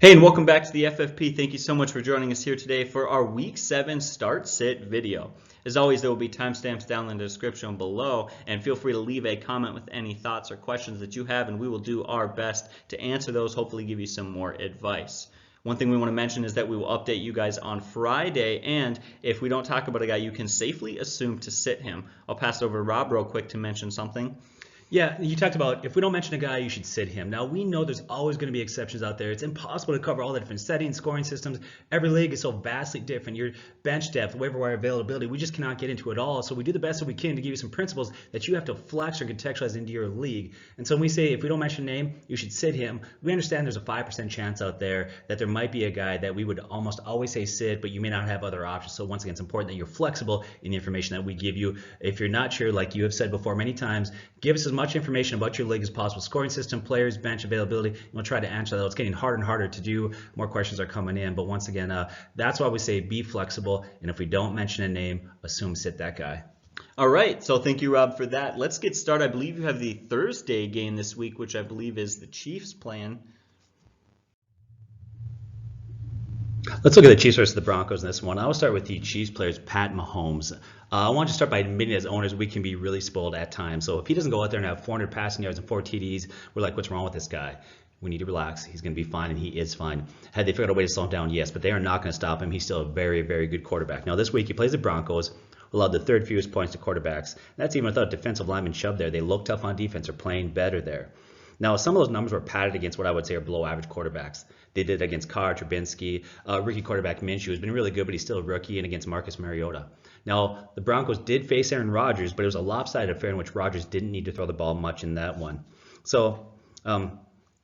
Hey, and welcome back to the FFP. Thank you so much for joining us here today for our Week 7 Start-Sit video. As always, there will be timestamps down in the description below, and feel free to leave a comment with any thoughts or questions that you have, and we will do our best to answer those, hopefully give you some more advice. One thing we want to mention is that we will update you guys on Friday, and if we don't talk about a guy, you can safely assume to sit him. I'll pass it over to Rob real quick to mention something. Yeah, you talked about if we don't mention a guy, you should sit him. Now, we know there's always going to be exceptions out there. It's impossible to cover all the different settings, scoring systems. Every league is so vastly different. Your bench depth, waiver wire availability, we just cannot get into it all. So we do the best that we can to give you some principles that you have to flex or contextualize into your league. And so when we say if we don't mention a name, you should sit him, we understand there's a 5% chance out there that there might be a guy that we would almost always say sit, but you may not have other options. So once again, it's important that you're flexible in the information that we give you. If you're not sure, like you have said before many times, give us as much information about your league as possible. Scoring system, players, bench availability, and we'll try to answer that. It's getting harder and harder to do. More questions are coming in, but once again, that's why we say be flexible, and if we don't mention a name, assume sit that guy. All right, so thank you, Rob, for that. Let's get started. I believe you have the Thursday game this week, which I believe is the Chiefs playing. Let's look at the Chiefs versus the Broncos in this one. I will start with the Chiefs players, Pat Mahomes. I want to start by admitting as owners we can be really spoiled at times. So if he doesn't go out there and have 400 passing yards and 4 TDs, we're like, what's wrong with this guy? We need to relax. He's going to be fine, and he is fine. Had they figured out a way to slow him down? Yes, but they are not going to stop him. He's still a very, very good quarterback. Now this week he plays the Broncos, allowed the third fewest points to quarterbacks. That's even without defensive lineman Chubb there. They look tough on defense. They're playing better there. Now, some of those numbers were padded against what I would say are below-average quarterbacks. They did it against Carr, Trubinsky, rookie quarterback Minshew, who's been really good, but he's still a rookie, and against Marcus Mariota. Now, the Broncos did face Aaron Rodgers, but it was a lopsided affair in which Rodgers didn't need to throw the ball much in that one. So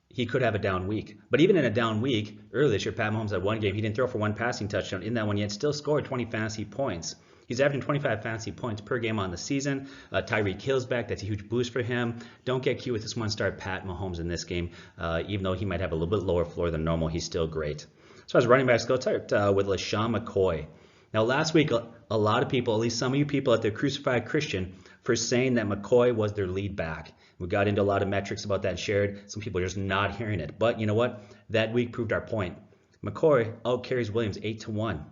he could have a down week. But even in a down week, earlier this year, Pat Mahomes had one game. He didn't throw for one passing touchdown in that one, yet still scored 20 fantasy points. He's averaging 25 fantasy points per game on the season. Tyreek Hill's back. That's a huge boost for him. Don't get cute with this one-star Pat Mahomes in this game. Even though he might have a little bit lower floor than normal, he's still great. As far as running backs go, let's start with LaShawn McCoy. Now, last week, a lot of people, at least some of you people out there, crucified Christian for saying that McCoy was their lead back. We got into a lot of metrics about that shared. Some people are just not hearing it. But you know what? That week proved our point. McCoy out-carries Williams 8-1.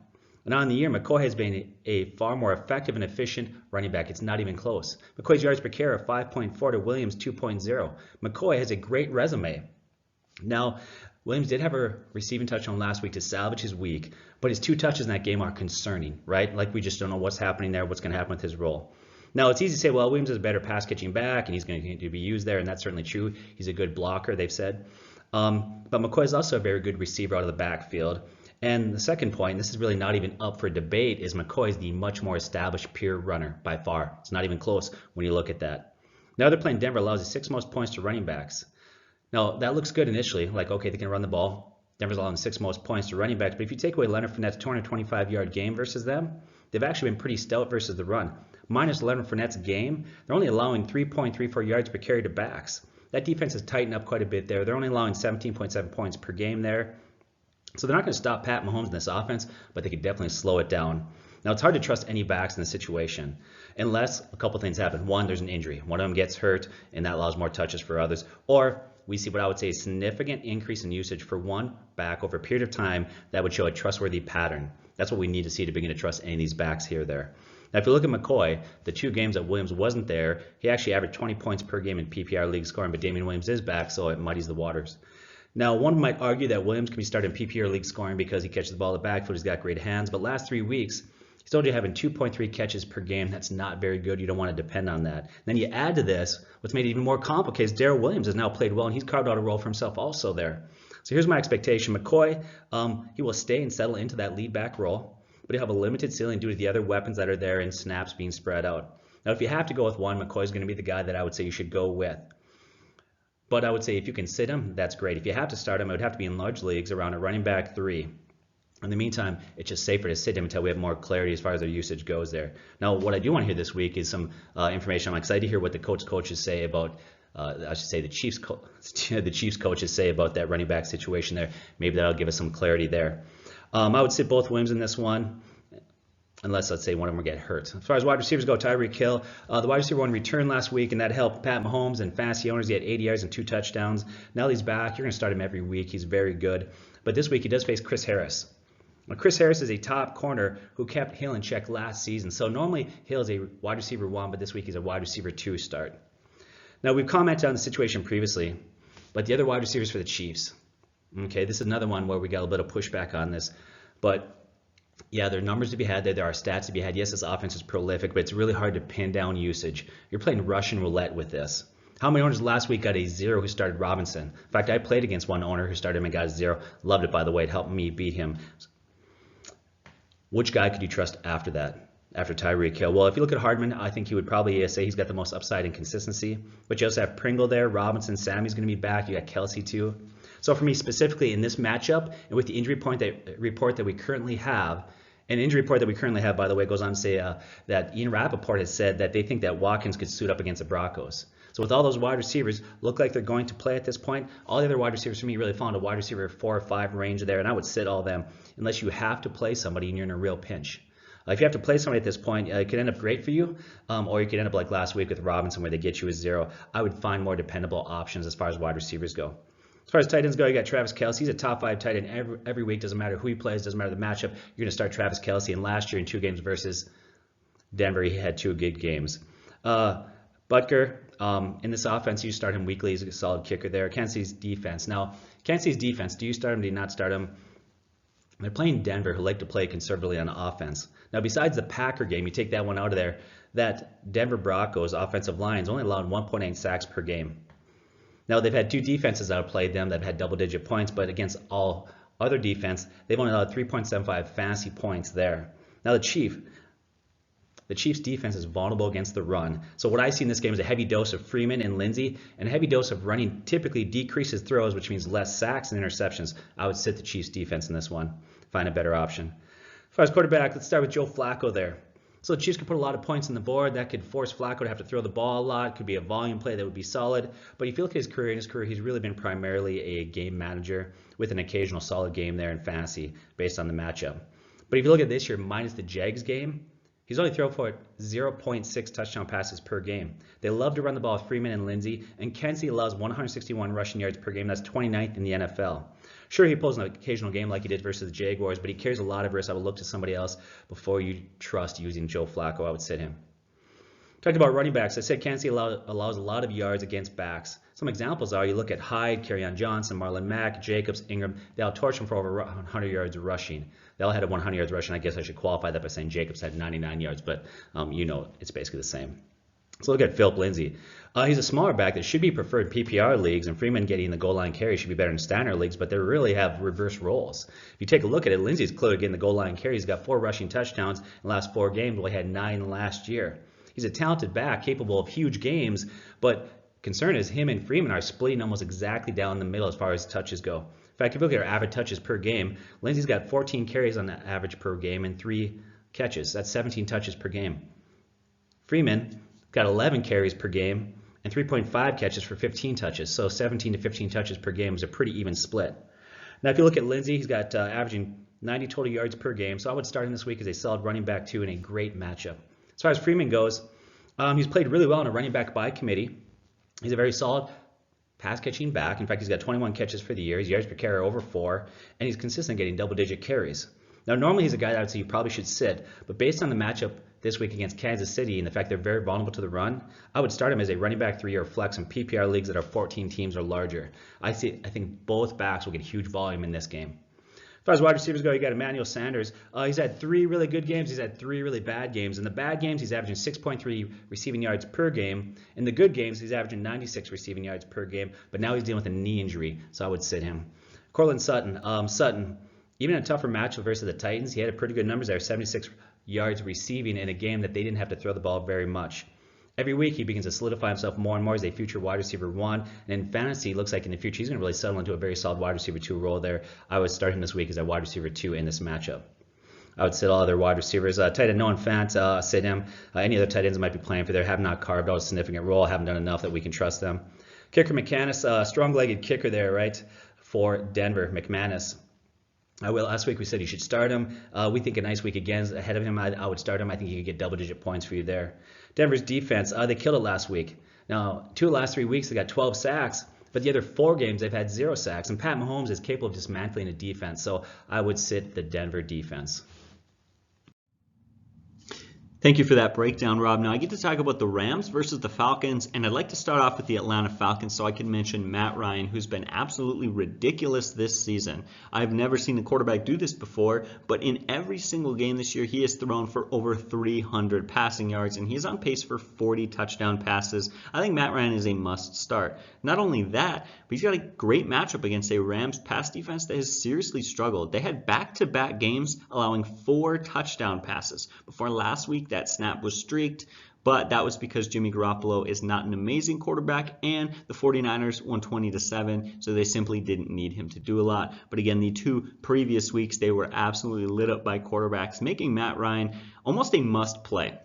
And on the year, McCoy has been a far more effective and efficient running back. It's not even close. McCoy's yards per carry are 5.4 to Williams 2.0. McCoy has a great resume. Now, Williams did have a receiving touchdown last week to salvage his week, but his 2 touches in that game are concerning, right? Like we just don't know what's happening there, what's going to happen with his role. Now, it's easy to say, well, Williams is a better pass-catching back, and he's going to continue to be used there, and that's certainly true. He's a good blocker, they've said. But McCoy is also a very good receiver out of the backfield. And the second point, this is really not even up for debate, is McCoy is the much more established pure runner by far. It's not even close when you look at that. Now they're playing Denver, allows the 6th most points to running backs. Now that looks good initially, like okay, they can run the ball. Denver's allowing the 6th most points to running backs, but if you take away Leonard Fournette's 225-yard game versus them, they've actually been pretty stout versus the run. Minus Leonard Fournette's game, they're only allowing 3.34 yards per carry to backs. That defense has tightened up quite a bit there. They're only allowing 17.7 points per game there. So they're not going to stop Pat Mahomes in this offense, but they could definitely slow it down. Now, it's hard to trust any backs in this situation unless a couple things happen. One, there's an injury. One of them gets hurt, and that allows more touches for others. Or we see what I would say a significant increase in usage for one back over a period of time that would show a trustworthy pattern. That's what we need to see to begin to trust any of these backs here or there. Now, if you look at McCoy, the 2 games that Williams wasn't there, he actually averaged 20 points per game in PPR league scoring, but Damian Williams is back, so it muddies the waters. Now, one might argue that Williams can be started in PPR league scoring because he catches the ball at the backfield, he's got great hands, but last 3 weeks, he's only having 2.3 catches per game. That's not very good. You don't want to depend on that. Then you add to this, what's made it even more complicated is Darrell Williams has now played well, and he's carved out a role for himself also there. So here's my expectation. McCoy, he will stay and settle into that lead back role, but he'll have a limited ceiling due to the other weapons that are there and snaps being spread out. Now, if you have to go with one, McCoy's going to be the guy that I would say you should go with. But I would say if you can sit him, that's great. If you have to start him, it would have to be in large leagues around a running back 3. In the meantime, it's just safer to sit him until we have more clarity as far as their usage goes there. Now, what I do want to hear this week is some information. I'm excited to hear what the coaches say about, I should say the Chiefs coaches say about that running back situation there. Maybe that'll give us some clarity there. I would sit both Williams in this one. unless, let's say, one of them will get hurt. As far as wide receivers go, Tyreek Hill, the wide receiver one returned last week, and that helped Pat Mahomes and fantasy owners get 80 yards and 2 touchdowns. Now he's back. You're going to start him every week. He's very good. But this week he does face Chris Harris. Now, Chris Harris is a top corner who kept Hill in check last season. So normally Hill is a wide receiver 1, but this week he's a wide receiver 2 start. Now, we've commented on the situation previously, but the other wide receivers for the Chiefs. Okay, this is another one where we got a little bit of pushback on this. But yeah, there are numbers to be had there. There are stats to be had. Yes, this offense is prolific, but it's really hard to pin down usage. You're playing Russian roulette with this. How many owners last week got a 0 who started Robinson? In fact, I played against one owner who started him and got a 0. Loved it, by the way. It helped me beat him. Which guy could you trust after that, after Tyreek Hill? Well, if you look at Hardman, I think he would probably say he's got the most upside in consistency. But you also have Pringle there, Robinson, Sammy's going to be back. You got Kelsey too. So for me, specifically in this matchup, and with the injury report that we currently have, an injury report that we currently have, by the way, goes on to say that Ian Rappaport has said that they think that Watkins could suit up against the Broncos. So with all those wide receivers, look like they're going to play at this point. All the other wide receivers for me really fall into wide receiver 4 or 5 range there, and I would sit all of them unless you have to play somebody and you're in a real pinch. If you have to play somebody at this point, it could end up great for you, or you could end up like last week with Robinson where they get you a 0. I would find more dependable options as far as wide receivers go. As far as tight ends go, you got Travis Kelce. He's a top 5 tight end every week. Doesn't matter who he plays, doesn't matter the matchup. You're going to start Travis Kelce. And last year in 2 games versus Denver, he had 2 good games. Butker, in this offense, you start him weekly. He's a solid kicker there. Kansas City's defense. Now, Kansas City's defense, do you start him? Do you not start him? They're playing Denver, who like to play conservatively on offense. Now, besides the Packer game, you take that one out of there, that Denver Broncos offensive line's only allowed 1.8 sacks per game. Now, they've had 2 defenses outplayed them that have had double-digit points, but against all other defense, they've only allowed 3.75 fantasy points there. Now, the Chiefs' defense is vulnerable against the run. So what I see in this game is a heavy dose of Freeman and Lindsey, and a heavy dose of running typically decreases throws, which means less sacks and interceptions. I would sit the Chiefs' defense in this one, find a better option. As far as quarterback, let's start with Joe Flacco there. So the Chiefs could put a lot of points on the board. That could force Flacco to have to throw the ball a lot. It could be a volume play that would be solid. But if you look at his career, he's really been primarily a game manager with an occasional solid game there in fantasy based on the matchup. But if you look at this year, minus the Jags game, he's only thrown for 0.6 touchdown passes per game. They love to run the ball with Freeman and Lindsey, and Kelsey allows 161 rushing yards per game. That's 29th in the NFL. Sure, he pulls an occasional game like he did versus the Jaguars, but he carries a lot of risk. I would look to somebody else before you trust using Joe Flacco. I would sit him. Talked about running backs. I said Kansas City allows a lot of yards against backs. Some examples are you look at Hyde, Kerryon Johnson, Marlon Mack, Jacobs, Ingram. They all torch him for over 100 yards rushing. They all had 100 yards rushing. I guess I should qualify that by saying Jacobs had 99 yards, but it's basically the same. So look at Philip Lindsay. He's a smaller back that should be preferred PPR leagues, and Freeman getting the goal line carry should be better in standard leagues, but they really have reverse roles. If you take a look at it, Lindsay's clearly getting the goal line carry. He's got 4 rushing touchdowns in the last 4 games, while he had 9 last year. He's a talented back, capable of huge games, but concern is him and Freeman are splitting almost exactly down the middle as far as touches go. In fact, if you look at our average touches per game, Lindsay's got 14 carries on the average per game and 3 catches. That's 17 touches per game. Freeman got 11 carries per game and 3.5 catches for 15 touches. So 17 to 15 touches per game is a pretty even split. Now, if you look at Lindsey, he's got averaging 90 total yards per game. So I would start him this week as a solid running back too in a great matchup. As far as Freeman goes, he's played really well in a running back by committee. He's a very solid pass catching back. In fact, he's got 21 catches for the year. His yards per carry are over 4, and he's consistent getting double-digit carries. Now, normally he's a guy that I would say you probably should sit, but based on the matchup this week against Kansas City and the fact they're very vulnerable to the run, I would start him as a running back 3 or flex in PPR leagues that are 14 teams or larger. I think both backs will get huge volume in this game. As far as wide receivers go, you got Emmanuel Sanders. He's had 3 really good games. He's had 3 really bad games. In the bad games, he's averaging 6.3 receiving yards per game. In the good games, he's averaging 96 receiving yards per game. But now he's dealing with a knee injury, so I would sit him. Cortland Sutton. Sutton, even in a tougher matchup versus the Titans, he had pretty good numbers there, 76 yards receiving in a game that they didn't have to throw the ball very much. Every week, he begins to solidify himself more and more as a future wide receiver 1. And in fantasy, it looks like in the future, he's going to really settle into a very solid wide receiver 2 role there. I would start him this week as a wide receiver 2 in this matchup. I would sit all other wide receivers. Tight end Noah Fant, sit him. Any other tight ends that might be playing for there have not carved out a significant role, haven't done enough that we can trust them. Kicker McManus, strong-legged kicker there, right, for Denver. McManus. I will. Last week we said you should start him. We think a nice week again is ahead of him. I would start him. I think he could get double-digit points for you there. Denver's defense, they killed it last week. Now, 2 of the last 3 weeks they got 12 sacks, but the other 4 games they've had 0 sacks. And Pat Mahomes is capable of dismantling a defense, so I would sit the Denver defense. Thank you for that breakdown, Rob. Now I get to talk about the Rams versus the Falcons, and I'd like to start off with the Atlanta Falcons so I can mention Matt Ryan, who's been absolutely ridiculous this season. I've never seen a quarterback do this before, but in every single game this year, he has thrown for over 300 passing yards, and he's on pace for 40 touchdown passes. I think Matt Ryan is a must start. Not only that, but he's got a great matchup against a Rams pass defense that has seriously struggled. They had back-to-back games allowing 4 touchdown passes. Before last week, that snap was streaked, but that was because Jimmy Garoppolo is not an amazing quarterback, and the 49ers won 20-7, so they simply didn't need him to do a lot. But again, the 2 previous weeks, they were absolutely lit up by quarterbacks, making Matt Ryan almost a must-play.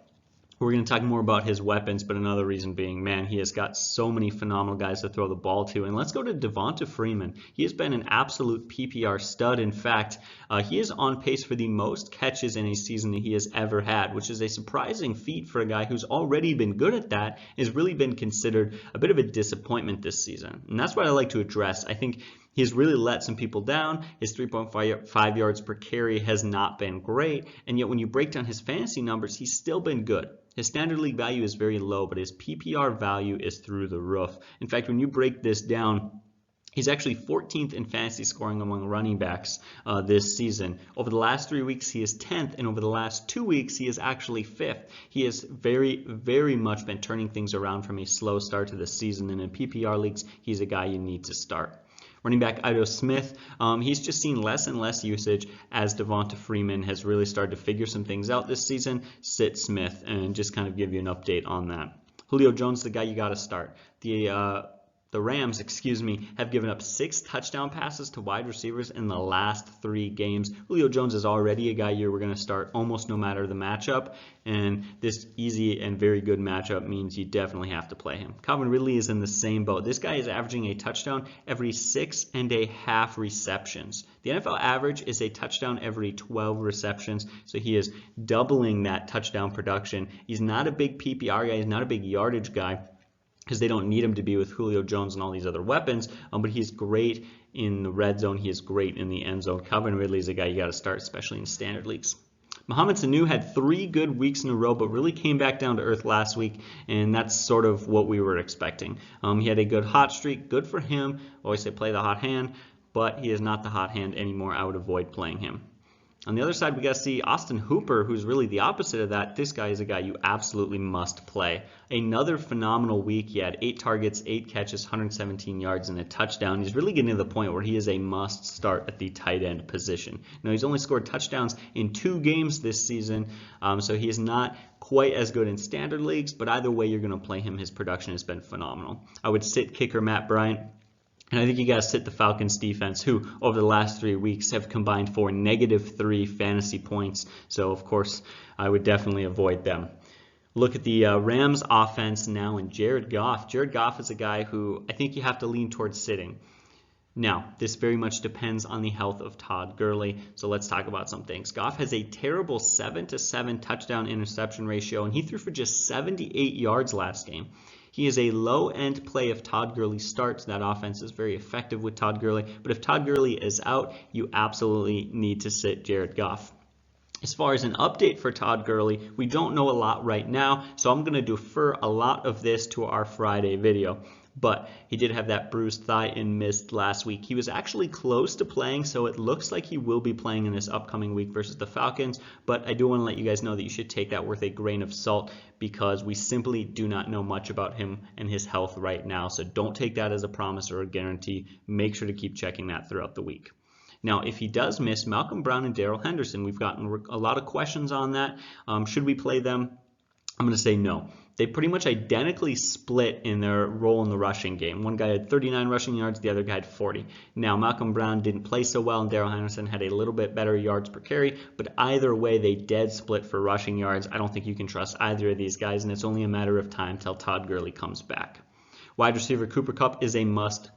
We're going to talk more about his weapons, but another reason being, man, he has got so many phenomenal guys to throw the ball to. And let's go to Devonta Freeman. He has been an absolute PPR stud. In fact, he is on pace for the most catches in a season that he has ever had, which is a surprising feat for a guy who's already been good at that, has really been considered a bit of a disappointment this season. And that's what I like to address. I think he's really let some people down. His 3.5 yards per carry has not been great, and yet when you break down his fantasy numbers, he's still been good. His standard league value is very low, but his PPR value is through the roof. In fact, when you break this down, he's actually 14th in fantasy scoring among running backs this season. Over the last 3 weeks, he is 10th, and over the last 2 weeks, he is actually 5th. He has very, very much been turning things around from a slow start to the season, and in PPR leagues, he's a guy you need to start. Running back Ito Smith, he's just seen less and less usage as Devonta Freeman has really started to figure some things out this season. Sit Smith and just kind of give you an update on that. Julio Jones, the guy you got to start. The Rams, have given up 6 touchdown passes to wide receivers in the last 3 games. Julio Jones is already a guy we're going to start almost no matter the matchup, and this easy and very good matchup means you definitely have to play him. Calvin Ridley is in the same boat. This guy is averaging a touchdown every 6.5 receptions. The NFL average is a touchdown every 12 receptions, so he is doubling that touchdown production. He's not a big PPR guy. He's not a big yardage guy, because they don't need him to be with Julio Jones and all these other weapons, but he's great in the red zone. He is great in the end zone. Calvin Ridley is a guy you got to start, especially in standard leagues. Mohamed Sanu had 3 good weeks in a row, but really came back down to earth last week, and that's sort of what we were expecting. He had a good hot streak. Good for him. Always say play the hot hand, but he is not the hot hand anymore. I would avoid playing him. On the other side, we got to see Austin Hooper, who's really the opposite of that. This guy is a guy you absolutely must play. Another phenomenal week. He had 8 targets, 8 catches, 117 yards, and a touchdown. He's really getting to the point where he is a must start at the tight end position. Now, he's only scored touchdowns in 2 games this season, so he is not quite as good in standard leagues, but either way you're going to play him. His production has been phenomenal. I would sit kicker Matt Bryant. And I think you got to sit the Falcons defense, who over the last 3 weeks have combined for -3 fantasy points. So, of course, I would definitely avoid them. Look at the Rams offense now and Jared Goff. Jared Goff is a guy who I think you have to lean towards sitting. Now, this very much depends on the health of Todd Gurley, so let's talk about some things. Goff has a terrible 7-to-7 touchdown interception ratio, and he threw for just 78 yards last game. He is a low-end play if Todd Gurley starts. That offense is very effective with Todd Gurley, but if Todd Gurley is out, you absolutely need to sit Jared Goff. As far as an update for Todd Gurley, we don't know a lot right now, so I'm going to defer a lot of this to our Friday video. But he did have that bruised thigh and missed last week. He was actually close to playing, so it looks like he will be playing in this upcoming week versus the Falcons. But I do want to let you guys know that you should take that with a grain of salt, because we simply do not know much about him and his health right now. So don't take that as a promise or a guarantee. Make sure to keep checking that throughout the week. Now, if he does miss, Malcolm Brown and Darrell Henderson, we've gotten a lot of questions on that. Should we play them? I'm going to say no. They pretty much identically split in their role in the rushing game. One guy had 39 rushing yards, the other guy had 40. Now, Malcolm Brown didn't play so well, and Darrell Henderson had a little bit better yards per carry, but either way, they dead split for rushing yards. I don't think you can trust either of these guys, and it's only a matter of time till Todd Gurley comes back. Wide receiver Cooper Kupp is a must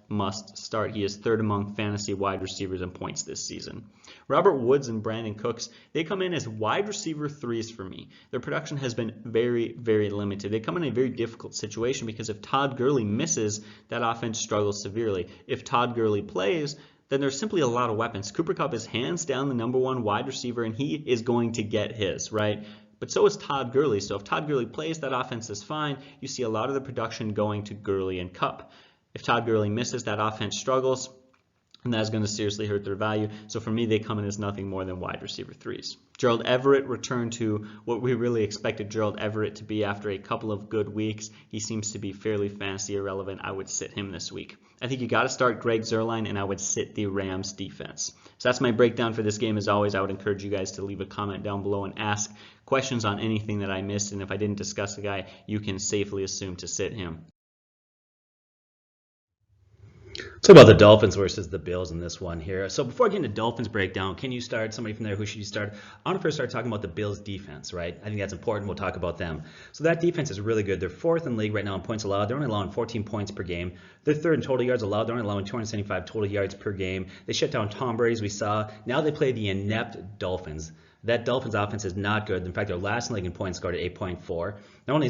start. He is third among fantasy wide receivers in points this season. Robert Woods and Brandon Cooks, they come in as wide receiver 3s for me. Their production has been very, very limited. They come in a very difficult situation because if Todd Gurley misses, that offense struggles severely. If Todd Gurley plays, then there's simply a lot of weapons. Cooper Kupp is hands down the number 1 wide receiver, and he is going to get his, right? But so is Todd Gurley. So if Todd Gurley plays, that offense is fine. You see a lot of the production going to Gurley and Kupp. If Todd Gurley misses, that offense struggles, and that's going to seriously hurt their value. So for me, they come in as nothing more than wide receiver 3s. Gerald Everett returned to what we really expected Gerald Everett to be after a couple of good weeks. He seems to be fairly fantasy irrelevant. I would sit him this week. I think you got to start Greg Zuerlein, and I would sit the Rams defense. So that's my breakdown for this game. As always, I would encourage you guys to leave a comment down below and ask questions on anything that I missed. And if I didn't discuss the guy, you can safely assume to sit him. Talk about the Dolphins versus the Bills in this one here. So before I get into Dolphins breakdown, can you start somebody from there? Who should you start? I want to first start talking about the Bills defense, right? I think that's important. We'll talk about them. So that defense is really good. They're 4th in the league right now in points allowed. They're only allowing 14 points per game. They're 3rd in total yards allowed. They're only allowing 275 total yards per game. They shut down Tom Brady, as we saw. Now they play the inept Dolphins. That Dolphins offense is not good. In fact, they're last in the league in points scored at 8.4. They're only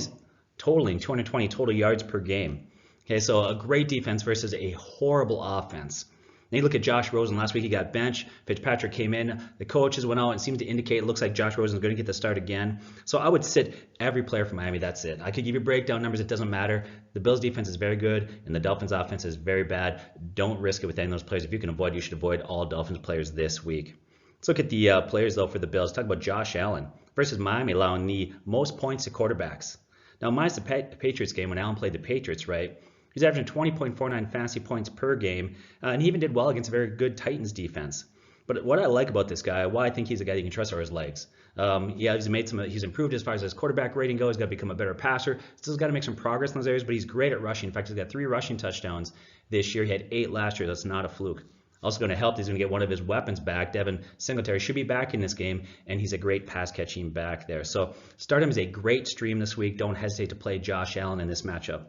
totaling 220 total yards per game. Okay, so a great defense versus a horrible offense. Then you look at Josh Rosen. Last week he got benched. Fitzpatrick came in. The coaches went out and seemed to indicate it looks like Josh Rosen is going to get the start again. So I would sit every player from Miami. That's it. I could give you breakdown numbers. It doesn't matter. The Bills defense is very good, and the Dolphins offense is very bad. Don't risk it with any of those players. If you can avoid, you should avoid all Dolphins players this week. Let's look at the players, though, for the Bills. Talk about Josh Allen versus Miami, allowing the most points to quarterbacks. Now, minus the Patriots game, when Allen played the Patriots, right? He's averaging 20.49 fantasy points per game, and he even did well against a very good Titans defense. But what I like about this guy, why I think he's a guy you can trust, are his legs. Yeah, he's improved as far as his quarterback rating goes. He's got to become a better passer. Still got to make some progress in those areas, but he's great at rushing. In fact, he's got 3 rushing touchdowns this year. He had 8 last year. That's not a fluke. Also going to help, he's going to get one of his weapons back. Devin Singletary should be back in this game, and he's a great pass-catching back there. So start him as a great stream this week. Don't hesitate to play Josh Allen in this matchup.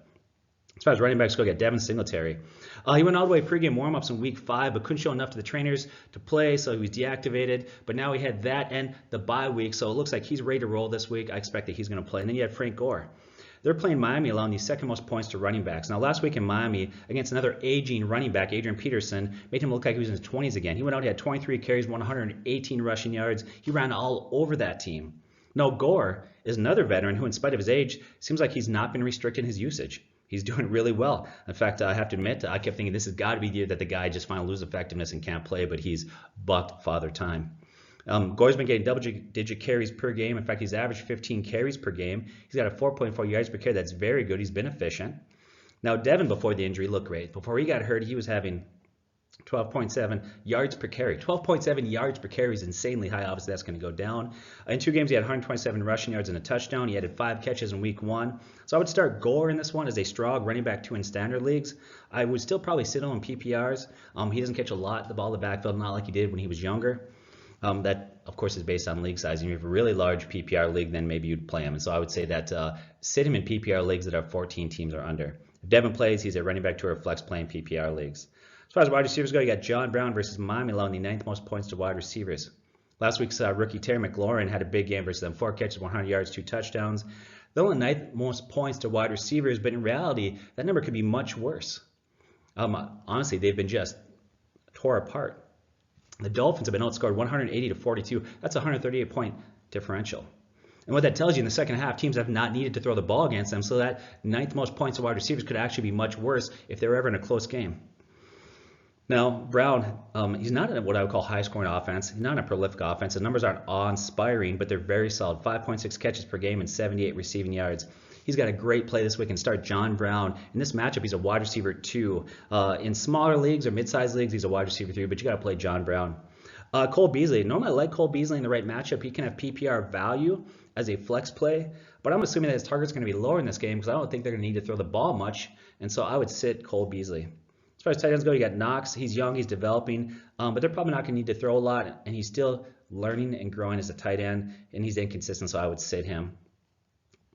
As far as running backs go, get Devin Singletary. He went all the way pregame warm-ups in week 5, but couldn't show enough to the trainers to play, so he was deactivated. But now he had that and the bye week, so it looks like he's ready to roll this week. I expect that he's going to play. And then you had Frank Gore. They're playing Miami, allowing the 2nd most points to running backs. Now, last week in Miami, against another aging running back, Adrian Peterson, made him look like he was in his 20s again. He went out, he had 23 carries, 118 rushing yards. He ran all over that team. Now, Gore is another veteran who, in spite of his age, seems like he's not been restricting his usage. He's doing really well. In fact, I have to admit, I kept thinking this has got to be the year that the guy just finally loses effectiveness and can't play, but he's bucked father time. Gore's been getting double-digit carries per game. In fact, he's averaged 15 carries per game. He's got a 4.4 yards per carry. That's very good. He's been efficient. Now, Devin, before the injury, looked great. Before he got hurt, he was having 12.7 yards per carry. 12.7 yards per carry is insanely high. Obviously, that's going to go down. In 2 games, he had 127 rushing yards and a touchdown. He added 5 catches in week 1. So I would start Gore in this one as a strong running back 2 in standard leagues. I would still probably sit on him in PPRs. He doesn't catch a lot of the ball in the backfield, not like he did when he was younger. That, of course, is based on league size. If you have a really large PPR league, then maybe you'd play him. And so I would say that sit him in PPR leagues that are 14 teams or under. If Devin plays, he's a running back 2 or flex play in PPR leagues. As far as wide receivers go, you got John Brown versus Miami, allowing the 9th most points to wide receivers. Last week's rookie Terry McLaurin had a big game versus them. 4 catches, 100 yards, 2 touchdowns. They're only 9th most points to wide receivers, but in reality, that number could be much worse. Honestly, they've been just tore apart. The Dolphins have been outscored 180 to 42. That's a 138-point differential. And what that tells you in the second half, teams have not needed to throw the ball against them, so that 9th most points to wide receivers could actually be much worse if they were ever in a close game. Now, Brown, he's not in what I would call high-scoring offense. He's not in a prolific offense. The numbers aren't awe-inspiring, but they're very solid. 5.6 catches per game and 78 receiving yards. He's got a great play this week and start John Brown. In this matchup, he's a wide receiver 2. In smaller leagues or mid-sized leagues, he's a wide receiver 3, but you got to play John Brown. Cole Beasley. Normally, I like Cole Beasley in the right matchup. He can have PPR value as a flex play, but I'm assuming that his target's going to be lower in this game because I don't think they're going to need to throw the ball much, and so I would sit Cole Beasley. As far as tight ends go, you got Knox. He's young, he's developing, but they're probably not going to need to throw a lot, and he's still learning and growing as a tight end, and he's inconsistent, so I would sit him.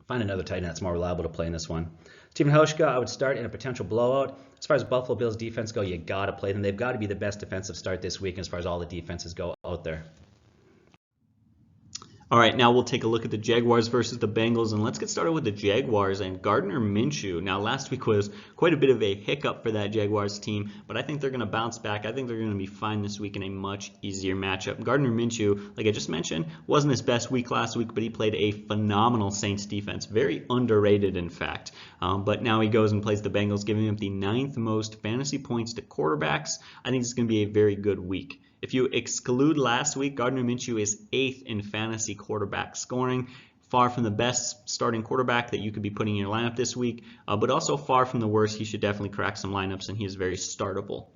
Find another tight end that's more reliable to play in this one. Stephen Hauschka, I would start in a potential blowout. As far as Buffalo Bills defense go, you got to play them. They've got to be the best defensive start this week as far as all the defenses go out there. All right, now we'll take a look at the Jaguars versus the Bengals, and let's get started with the Jaguars and Gardner Minshew. Now, last week was quite a bit of a hiccup for that Jaguars team, but I think they're going to bounce back. I think they're going to be fine this week in a much easier matchup. Gardner Minshew, like I just mentioned, wasn't his best week last week, but he played a phenomenal Saints defense, very underrated, in fact. But now he goes and plays the Bengals, giving up the 9th most fantasy points to quarterbacks. I think it's going to be a very good week. If you exclude last week, Gardner Minshew is 8th in fantasy quarterback scoring, far from the best starting quarterback that you could be putting in your lineup this week, but also far from the worst. He should definitely crack some lineups, and he is very startable.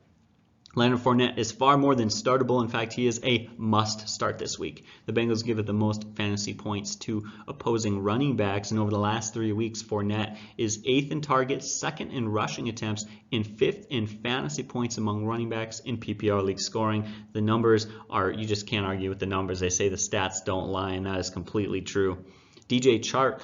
Leonard Fournette is far more than startable. In fact, he is a must start this week. The Bengals give it the most fantasy points to opposing running backs, and over the last 3 weeks, Fournette is 8th in targets, 2nd in rushing attempts, and 5th in fantasy points among running backs in PPR league scoring. The numbers are, you just can't argue with the numbers. They say the stats don't lie, and that is completely true. DJ Chark.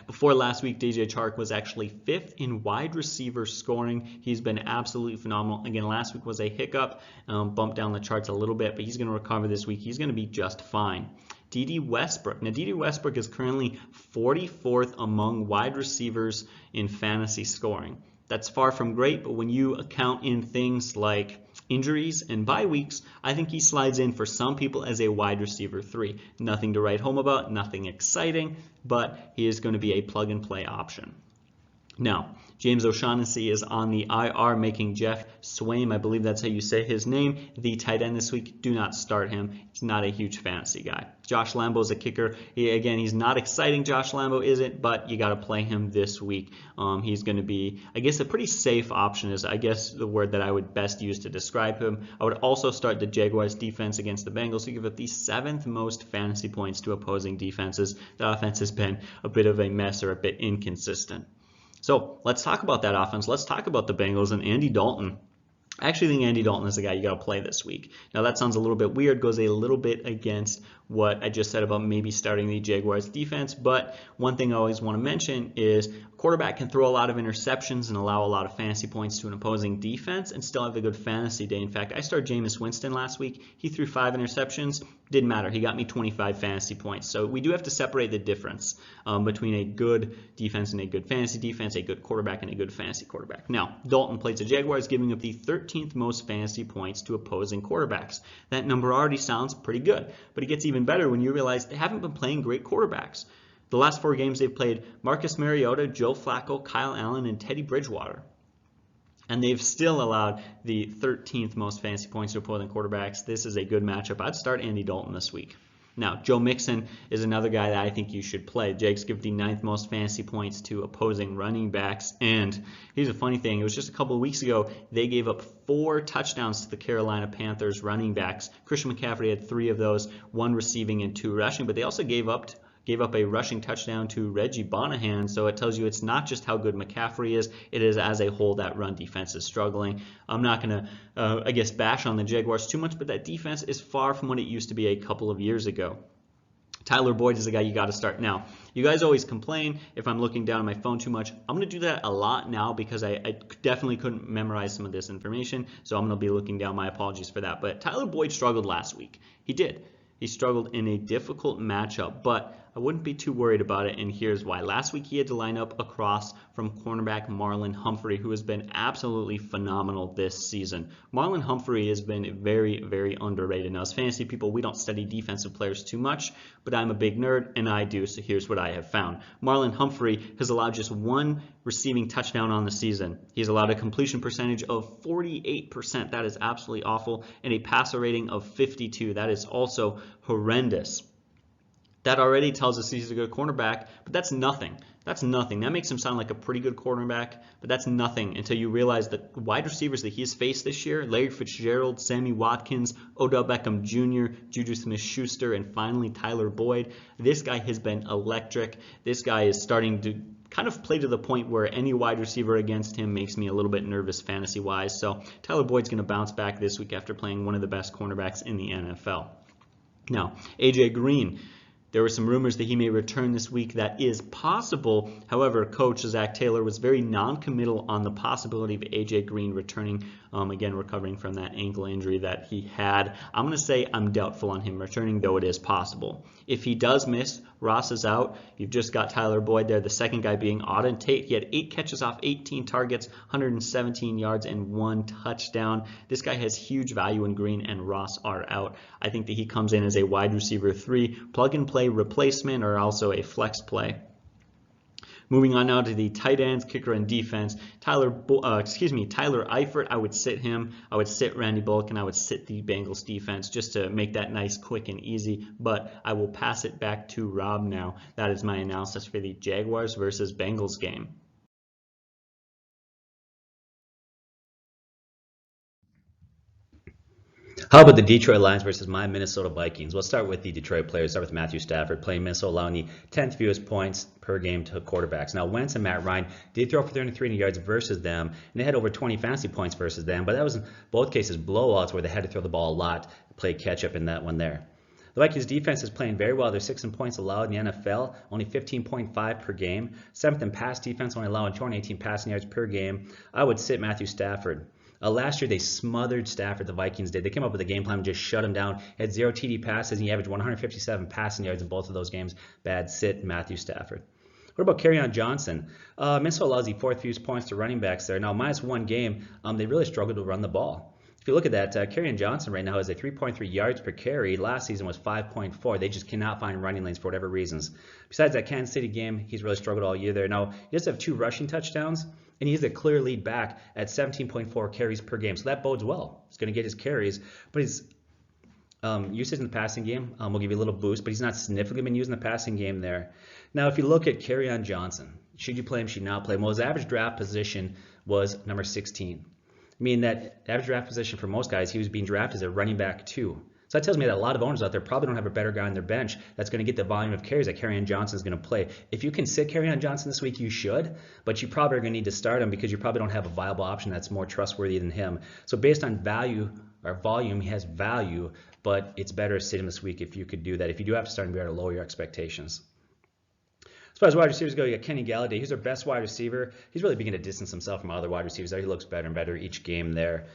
Before last week, DJ Chark was actually 5th in wide receiver scoring. He's been absolutely phenomenal. Again, last week was a hiccup, bumped down the charts a little bit, but he's going to recover this week. He's going to be just fine. D.D. Westbrook. Now, D.D. Westbrook is currently 44th among wide receivers in fantasy scoring. That's far from great, but when you account in things like injuries and bye weeks, I think he slides in for some people as a wide receiver 3. Nothing to write home about, nothing exciting, but he is going to be a plug-and-play option. Now, James O'Shaughnessy is on the IR, making Jeff Swaim, I believe that's how you say his name, the tight end this week. Do not start him. He's not a huge fantasy guy. Josh Lambo is a kicker. He's not exciting, Josh Lambo isn't, but you got to play him this week. He's going to be, I guess, a pretty safe option is, I guess, the word that I would best use to describe him. I would also start the Jaguars defense against the Bengals, who give up the 7th most fantasy points to opposing defenses. The offense has been a bit of a mess or a bit inconsistent. So let's talk about that offense. Let's talk about the Bengals and Andy Dalton. I actually think Andy Dalton is the guy you got to play this week. Now that sounds a little bit weird, goes a little bit against what I just said about maybe starting the Jaguars defense, but one thing I always want to mention is a quarterback can throw a lot of interceptions and allow a lot of fantasy points to an opposing defense and still have a good fantasy day. In fact, I started Jameis Winston last week. He threw 5 interceptions. Didn't matter. He got me 25 fantasy points. So we do have to separate the difference between a good defense and a good fantasy defense, a good quarterback and a good fantasy quarterback. Now, Dalton plays the Jaguars, giving up the 13th most fantasy points to opposing quarterbacks. That number already sounds pretty good, but it gets even better when you realize they haven't been playing great quarterbacks. The last 4 games they've played Marcus Mariota, Joe Flacco, Kyle Allen, and Teddy Bridgewater. And they've still allowed the 13th most fantasy points to opposing quarterbacks. This is a good matchup. I'd start Andy Dalton this week. Now, Joe Mixon is another guy that I think you should play. Jags give the 9th most fantasy points to opposing running backs. And here's a funny thing. It was just a couple of weeks ago, they gave up 4 touchdowns to the Carolina Panthers running backs. Christian McCaffrey had 3 of those, 1 receiving and 2 rushing. But they also gave up a rushing touchdown to Reggie Bonahan, so it tells you it's not just how good McCaffrey is, it is as a whole that run defense is struggling. I'm not going to, bash on the Jaguars too much, but that defense is far from what it used to be a couple of years ago. Tyler Boyd is the guy you got to start now. You guys always complain if I'm looking down at my phone too much. I'm going to do that a lot now because I definitely couldn't memorize some of this information, so I'm going to be looking down. My apologies for that. But Tyler Boyd struggled last week. He did. He struggled in a difficult matchup, but I wouldn't be too worried about it, and here's why. Last week he had to line up across from cornerback Marlon Humphrey, who has been absolutely phenomenal this season. Marlon Humphrey has been very, very underrated. Now, as fantasy people, we don't study defensive players too much, but I'm a big nerd, and I do, so here's what I have found. Marlon Humphrey has allowed just 1 receiving touchdown on the season. He's allowed a completion percentage of 48%. That is absolutely awful, and a passer rating of 52. That is also horrendous. That already tells us he's a good cornerback, but that's nothing. That's nothing. That makes him sound like a pretty good cornerback, but that's nothing until you realize that the wide receivers that he's faced this year, Larry Fitzgerald, Sammy Watkins, Odell Beckham Jr., Juju Smith-Schuster, and finally Tyler Boyd, this guy has been electric. This guy is starting to kind of play to the point where any wide receiver against him makes me a little bit nervous fantasy-wise. So Tyler Boyd's going to bounce back this week after playing one of the best cornerbacks in the NFL. Now, A.J. Green. There were some rumors that he may return this week. That is possible. However, Coach Zach Taylor was very non-committal on the possibility of AJ Green returning, again, recovering from that ankle injury that he had. I'm going to say I'm doubtful on him returning, though it is possible. If he does miss, Ross is out. You've just got Tyler Boyd there, the second guy being Auden Tate. He had 8 catches off 18 targets, 117 yards, and 1 touchdown. This guy has huge value when Green and Ross are out. I think that he comes in as a wide receiver 3, plug-and-play replacement, or also a flex play. Moving on now to the tight ends, kicker, and defense. Tyler Eifert, I would sit him. I would sit Randy Bullock, and I would sit the Bengals defense just to make that nice, quick, and easy. But I will pass it back to Rob now. That is my analysis for the Jaguars versus Bengals game. How about the Detroit Lions versus my Minnesota Vikings? We'll start with the Detroit players. Start with Matthew Stafford playing Minnesota, allowing the 10th fewest points per game to quarterbacks. Now, Wentz and Matt Ryan did throw for 300 yards versus them, and they had over 20 fantasy points versus them, but that was in both cases blowouts where they had to throw the ball a lot, play catch up in that one there. The Vikings defense is playing very well. They're 6th in points allowed in the NFL, only 15.5 per game. 7th in pass defense, only allowing 218 passing yards per game. I would sit Matthew Stafford. Last year, they smothered Stafford, the Vikings did. They came up with a game plan and just shut him down. He had 0 TD passes, and he averaged 157 passing yards in both of those games. Bad sit, Matthew Stafford. What about Kerryon Johnson? Minnesota allows the 4th fewest points to running backs there. Now, minus 1 game, they really struggled to run the ball. If you look at that, Kerryon Johnson right now has a 3.3 yards per carry. Last season was 5.4. They just cannot find running lanes for whatever reasons. Besides that Kansas City game, he's really struggled all year there. Now, he does have 2 rushing touchdowns, and he's a clear lead back at 17.4 carries per game. So that bodes well. He's going to get his carries, but his usage in the passing game will give you a little boost, but he's not significantly been used in the passing game there. Now, if you look at Kerryon Johnson, should you play him, should you not play him? Well, his average draft position was number 16. Meaning that average draft position for most guys, he was being drafted as a running back 2. So that tells me that a lot of owners out there probably don't have a better guy on their bench that's going to get the volume of carries that Kerryon Johnson is going to play. If you can sit Kerryon Johnson this week, you should, but you probably are going to need to start him because you probably don't have a viable option that's more trustworthy than him. So based on value or volume, he has value, but it's better to sit him this week if you could do that. If you do have to start him, you better lower your expectations. As far as wide receivers go, you got Kenny Galladay. He's our best wide receiver. He's really beginning to distance himself from other wide receivers there. He looks better and better each game there.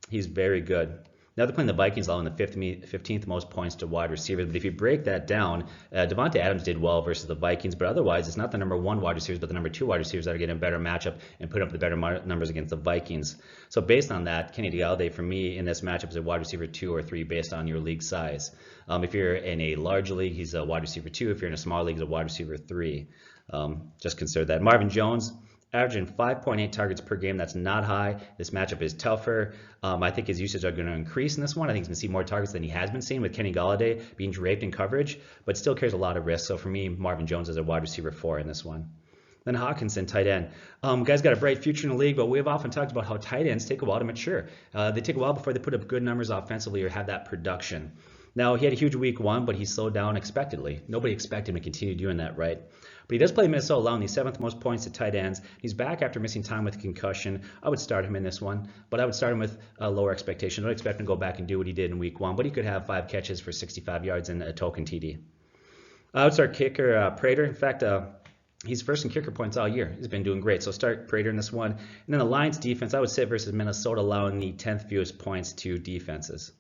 He's very good. Now they're playing the Vikings allowing the 15th most points to wide receivers. But if you break that down, Devontae Adams did well versus the Vikings. But otherwise, it's not the number 1 wide receivers, but the number 2 wide receivers that are getting a better matchup and putting up the better numbers against the Vikings. So based on that, Kenny Galladay for me in this matchup is a wide receiver 2 or 3 based on your league size. If you're in a large league, he's a wide receiver 2. If you're in a small league, he's a wide receiver 3. Just consider that. Marvin Jones, averaging 5.8 targets per game. That's not high. This matchup is tougher. I think his usage are going to increase in this one. I think he's going to see more targets than he has been seeing with Kenny Galladay being draped in coverage, but still carries a lot of risk. So for me, Marvin Jones is a wide receiver 4 in this one. Then Hawkinson, tight end. Guy's got a bright future in the league, but we have often talked about how tight ends take a while to mature. They take a while before they put up good numbers offensively or have that production. Now, he had a huge week 1, but he slowed down expectedly. Nobody expected him to continue doing that, right? But he does play Minnesota, allowing the 7th most points to tight ends. He's back after missing time with concussion. I would start him in this one, but I would start him with a lower expectation. I don't expect him to go back and do what he did in week 1, but he could have 5 catches for 65 yards and a token TD. I would start kicker Prater. In fact, he's first in kicker points all year. He's been doing great. So start Prater in this one. And then the Lions defense, I would sit versus Minnesota, allowing the 10th fewest points to defenses.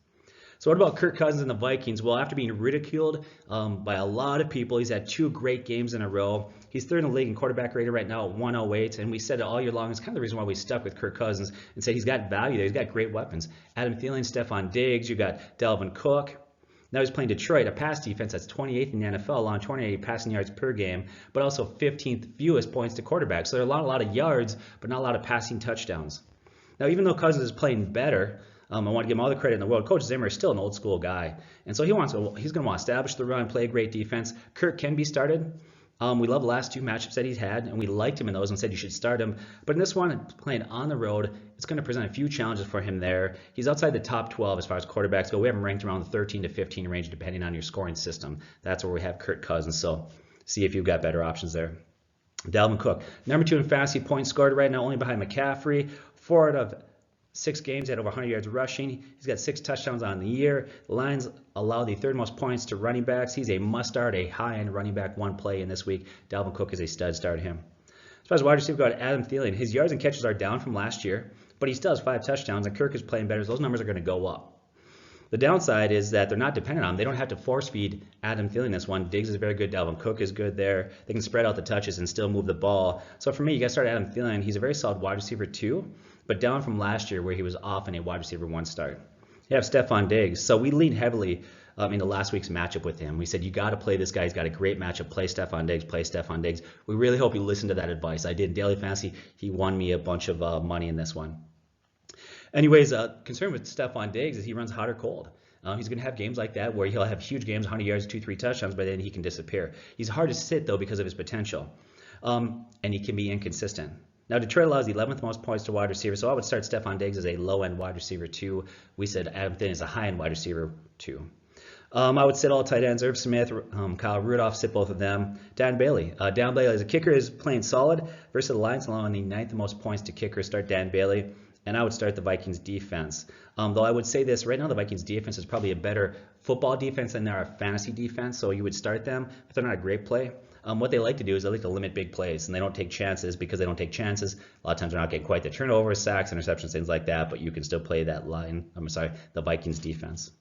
So what about Kirk Cousins and the Vikings? Well, after being ridiculed by a lot of people, he's had 2 great games in a row. He's 3rd in the league in quarterback rating right now at 108, and we said it all year long. It's kind of the reason why we stuck with Kirk Cousins and said he's got value there. He's got great weapons. Adam Thielen, Stephon Diggs, you got Dalvin Cook. Now he's playing Detroit, a pass defense that's 28th in the NFL, allowing 28 passing yards per game, but also 15th fewest points to quarterbacks. So there are a lot of yards, but not a lot of passing touchdowns. Now, even though Cousins is playing better, I want to give him all the credit in the world. Coach Zimmer is still an old school guy, and so he's going to want to establish the run, play a great defense. Kirk can be started. We love the last 2 matchups that he's had, and we liked him in those and said you should start him. But in this one, playing on the road, it's going to present a few challenges for him there. He's outside the top 12 as far as quarterbacks go. We have him ranked around the 13 to 15 range, depending on your scoring system. That's where we have Kirk Cousins, so see if you've got better options there. Dalvin Cook, number 2 in fantasy points scored right now, only behind McCaffrey. 4 out of 6 games, he had over 100 yards rushing. He's got 6 touchdowns on the year. The Lions allow the 3rd most points to running backs. He's a must-start, a high-end running back, one play in this week. Dalvin Cook is a stud. Start him. As far as wide receiver, got Adam Thielen. His yards and catches are down from last year, but he still has 5 touchdowns, and Kirk is playing better, so those numbers are going to go up. The downside is that they're not dependent on him. They don't have to force feed Adam Thielen this one. Diggs is very good. Dalvin Cook is good there. They can spread out the touches and still move the ball. So for me, you got to start Adam Thielen. He's a very solid wide receiver 2, but down from last year where he was often a wide receiver 1 start. You have Stephon Diggs. So we leaned heavily into last week's matchup with him. We said, you got to play this guy. He's got a great matchup. Play Stephon Diggs. Play Stephon Diggs. We really hope you listen to that advice. I did in Daily Fantasy. He won me a bunch of money in this one. Anyways, concern with Stephon Diggs is he runs hot or cold. He's going to have games like that where he'll have huge games, 100 yards, 2-3 touchdowns, but then he can disappear. He's hard to sit, though, because of his potential, and he can be inconsistent. Now, Detroit allows the 11th most points to wide receivers, so I would start Stephon Diggs as a low-end wide receiver 2. We said Adam Thielen is a high-end wide receiver 2. I would sit all tight ends, Irv Smith, Kyle Rudolph, sit both of them. Dan Bailey. Dan Bailey as a kicker is playing solid versus the Lions, allowing the 9th most points to kickers. Start Dan Bailey. And I would start the Vikings defense. Though I would say this, right now the Vikings defense is probably a better football defense than our fantasy defense, so you would start them, but they're not a great play. What they like to do is they like to limit big plays, and they don't take chances. Because they don't take chances, a lot of times they're not getting quite the turnovers, sacks, interceptions, things like that, but you can still play that the Vikings defense.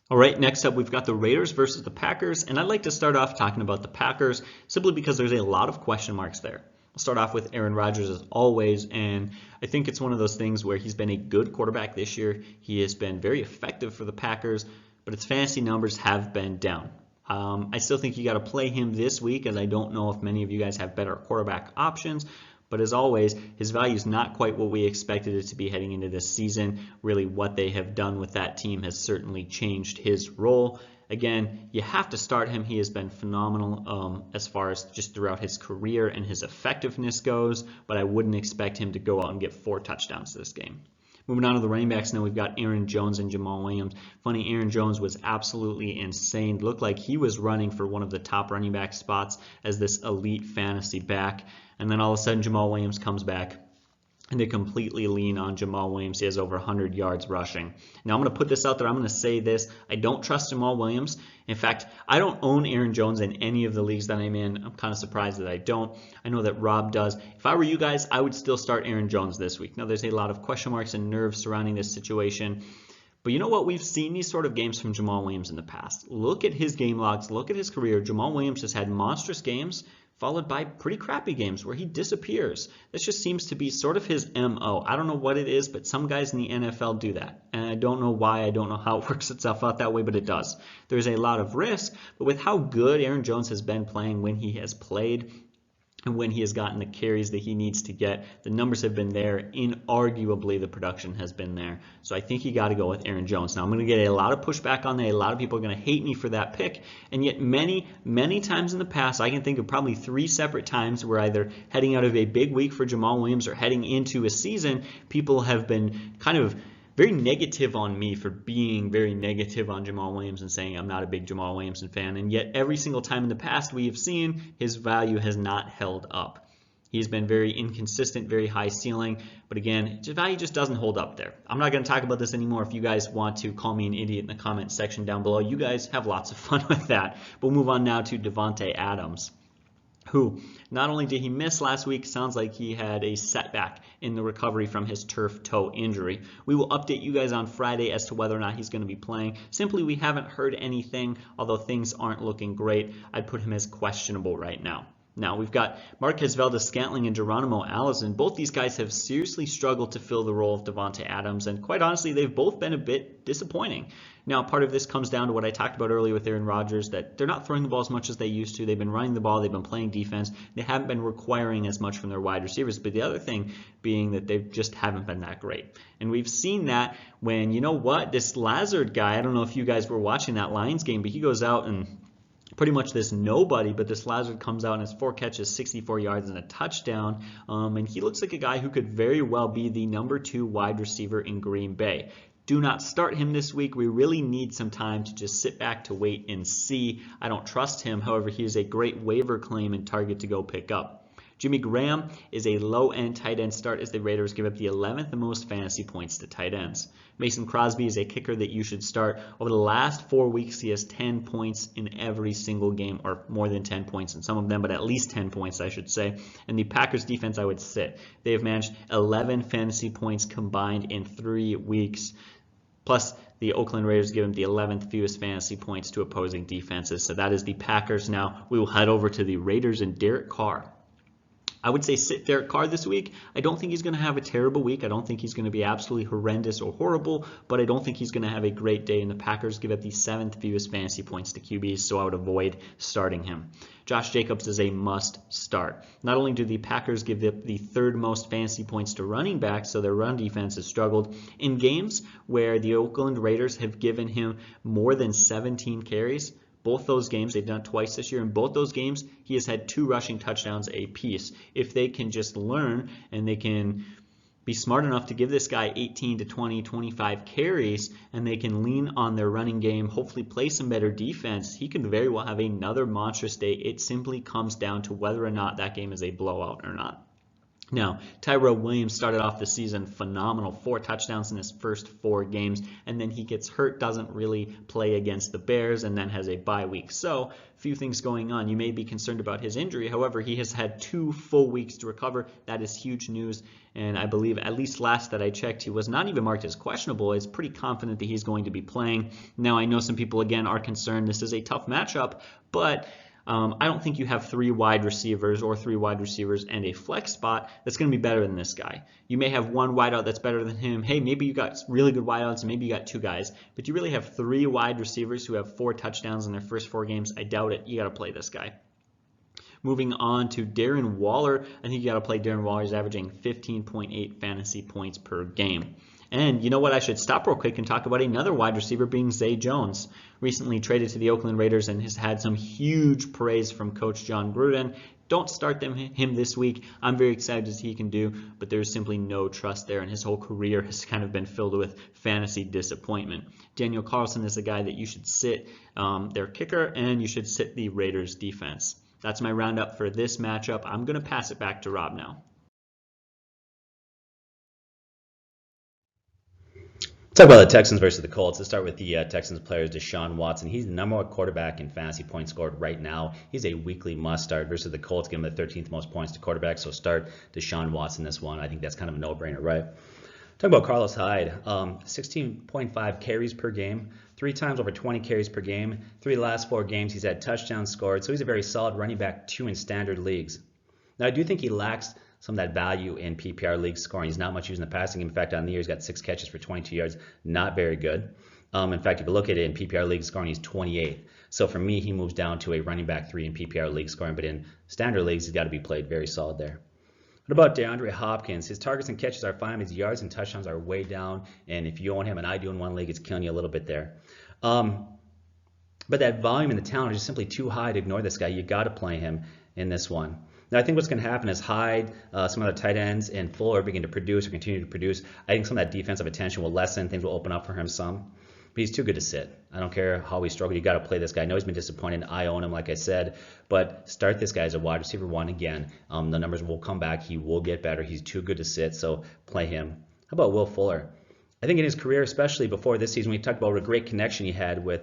All right, next up we've got the Raiders versus the Packers, and I'd like to start off talking about the Packers simply because there's a lot of question marks there. I'll start off with Aaron Rodgers as always, and I think it's one of those things where he's been a good quarterback this year. He has been very effective for the Packers, but its fantasy numbers have been down. I still think you got to play him this week, as I don't know if many of you guys have better quarterback options. But as always, his value is not quite what we expected it to be heading into this season. Really, what they have done with that team has certainly changed his role. Again, you have to start him. He has been phenomenal as far as just throughout his career and his effectiveness goes, but I wouldn't expect him to go out and get 4 touchdowns this game. Moving on to the running backs now, we've got Aaron Jones and Jamal Williams. Funny, Aaron Jones was absolutely insane. Looked like he was running for one of the top running back spots as this elite fantasy back. And then all of a sudden, Jamal Williams comes back, and they completely lean on Jamal Williams. He has over 100 yards rushing. Now, I'm going to put this out there. I'm going to say this. I don't trust Jamal Williams. In fact, I don't own Aaron Jones in any of the leagues that I'm in. I'm kind of surprised that I don't. I know that Rob does. If I were you guys, I would still start Aaron Jones this week. Now, there's a lot of question marks and nerves surrounding this situation. But you know what? We've seen these sort of games from Jamal Williams in the past. Look at his game logs. Look at his career. Jamal Williams has had monstrous games followed by pretty crappy games where he disappears. This just seems to be sort of his MO. I don't know what it is, but some guys in the NFL do that. And I don't know why. I don't know how it works itself out that way, but it does. There's a lot of risk, but with how good Aaron Jones has been playing when he has played, and when he has gotten the carries that he needs to get, the numbers have been there. Inarguably, the production has been there. So I think you got to go with Aaron Jones. Now, I'm going to get a lot of pushback on that. A lot of people are going to hate me for that pick. And yet many, many times in the past, I can think of probably 3 separate times where either heading out of a big week for Jamal Williams or heading into a season, people have been kind of very negative on me for being very negative on Jamal Williams and saying I'm not a big Jamal Williamson fan. And yet every single time in the past we have seen his value has not held up. He's been very inconsistent, very high ceiling. But again, his value just doesn't hold up there. I'm not going to talk about this anymore. If you guys want to call me an idiot in the comment section down below, you guys have lots of fun with that. We'll move on now to Davante Adams, who not only did he miss last week, sounds like he had a setback in the recovery from his turf toe injury. We will update you guys on Friday as to whether or not he's going to be playing. Simply, we haven't heard anything, although things aren't looking great. I'd put him as questionable right now. Now, we've got Marquez Valdes-Scantling and Geronimo Allison. Both these guys have seriously struggled to fill the role of Davante Adams, and quite honestly, they've both been a bit disappointing. Now, part of this comes down to what I talked about earlier with Aaron Rodgers, that they're not throwing the ball as much as they used to. They've been running the ball. They've been playing defense. They haven't been requiring as much from their wide receivers. But the other thing being that they just haven't been that great. And we've seen that when, you know what, this Lazard guy, I don't know if you guys were watching that Lions game, but he goes out and pretty much this nobody, but this Lazard comes out and has 4 catches, 64 yards, and a touchdown. And he looks like a guy who could very well be the number 2 wide receiver in Green Bay. Do not start him this week. We really need some time to just sit back to wait and see. I don't trust him. However, he is a great waiver claim and target to go pick up. Jimmy Graham is a low-end tight end start as the Raiders give up the 11th most fantasy points to tight ends. Mason Crosby is a kicker that you should start. Over the last 4 weeks, he has 10 points in every single game, or more than 10 points in some of them, but at least 10 points, I should say. And the Packers defense, I would sit. They have managed 11 fantasy points combined in 3 weeks. Plus, the Oakland Raiders give him the 11th fewest fantasy points to opposing defenses. So that is the Packers. Now we will head over to the Raiders and Derek Carr. I would say sit Derek Carr this week. I don't think he's going to have a terrible week. I don't think he's going to be absolutely horrendous or horrible, but I don't think he's going to have a great day. And the Packers give up the 7th fewest fantasy points to QBs, so I would avoid starting him. Josh Jacobs is a must start. Not only do the Packers give up the 3rd most fantasy points to running backs, so their run defense has struggled, in games where the Oakland Raiders have given him more than 17 carries, both those games, they've done it twice this year. In both those games, he has had 2 rushing touchdowns apiece. If they can just learn and they can be smart enough to give this guy 18 to 20, 25 carries, and they can lean on their running game, hopefully play some better defense, he could very well have another monstrous day. It simply comes down to whether or not that game is a blowout or not. Now, Tyrell Williams started off the season phenomenal, 4 touchdowns in his first 4 games, and then he gets hurt, doesn't really play against the Bears, and then has a bye week. So, a few things going on. You may be concerned about his injury. However, he has had 2 full weeks to recover. That is huge news, and I believe, at least last that I checked, he was not even marked as questionable. It's pretty confident that he's going to be playing. Now, I know some people, again, are concerned. This is a tough matchup, but I don't think you have 3 wide receivers or 3 wide receivers and a flex spot that's going to be better than this guy. You may have 1 wideout that's better than him. Hey, maybe you got really good wideouts and maybe you got 2 guys, but you really have 3 wide receivers who have 4 touchdowns in their first 4 games. I doubt it. You got to play this guy. Moving on to Darren Waller. I think you got to play Darren Waller. He's averaging 15.8 fantasy points per game. And you know what? I should stop real quick and talk about another wide receiver being Zay Jones. Recently traded to the Oakland Raiders and has had some huge praise from Coach John Gruden. Don't start him this week. I'm very excited to see what he can do, but there's simply no trust there, and his whole career has kind of been filled with fantasy disappointment. Daniel Carlson is a guy that you should sit their kicker, and you should sit the Raiders defense. That's my roundup for this matchup. I'm going to pass it back to Rob now. Talk about the Texans versus the Colts. Let's start with the Texans players, Deshaun Watson. He's the #1 quarterback in fantasy points scored right now. He's a weekly must start versus the Colts, give him the 13th most points to quarterback. So start Deshaun Watson this one. I think that's kind of a no-brainer, right? Talk about Carlos Hyde. 16.5 carries per game, 3 times over 20 carries per game. 3 of the last 4 games he's had touchdowns scored. So he's a very solid running back 2 in standard leagues. Now I do think he lacks some of that value in PPR league scoring. He's not much using the passing game. In fact, on the year, he's got 6 catches for 22 yards. Not very good. In fact, if you look at it in PPR league scoring, he's 28th. So for me, he moves down to a running back 3 in PPR league scoring. But in standard leagues, he's got to be played very solid there. What about DeAndre Hopkins? His targets and catches are fine. His yards and touchdowns are way down. And if you own him, and I do in one league, it's killing you a little bit there. But that volume and the talent are just simply too high to ignore this guy. You got to play him in this one. Now, I think what's going to happen is Hyde, some other tight ends, and Fuller begin to produce or continue to produce. I think some of that defensive attention will lessen. Things will open up for him some. But he's too good to sit. I don't care how we struggle. You got to play this guy. I know he's been disappointed. I own him, like I said. But start this guy as a wide receiver 1 again. The numbers will come back. He will get better. He's too good to sit, so play him. How about Will Fuller? I think in his career, especially before this season, we talked about what a great connection he had with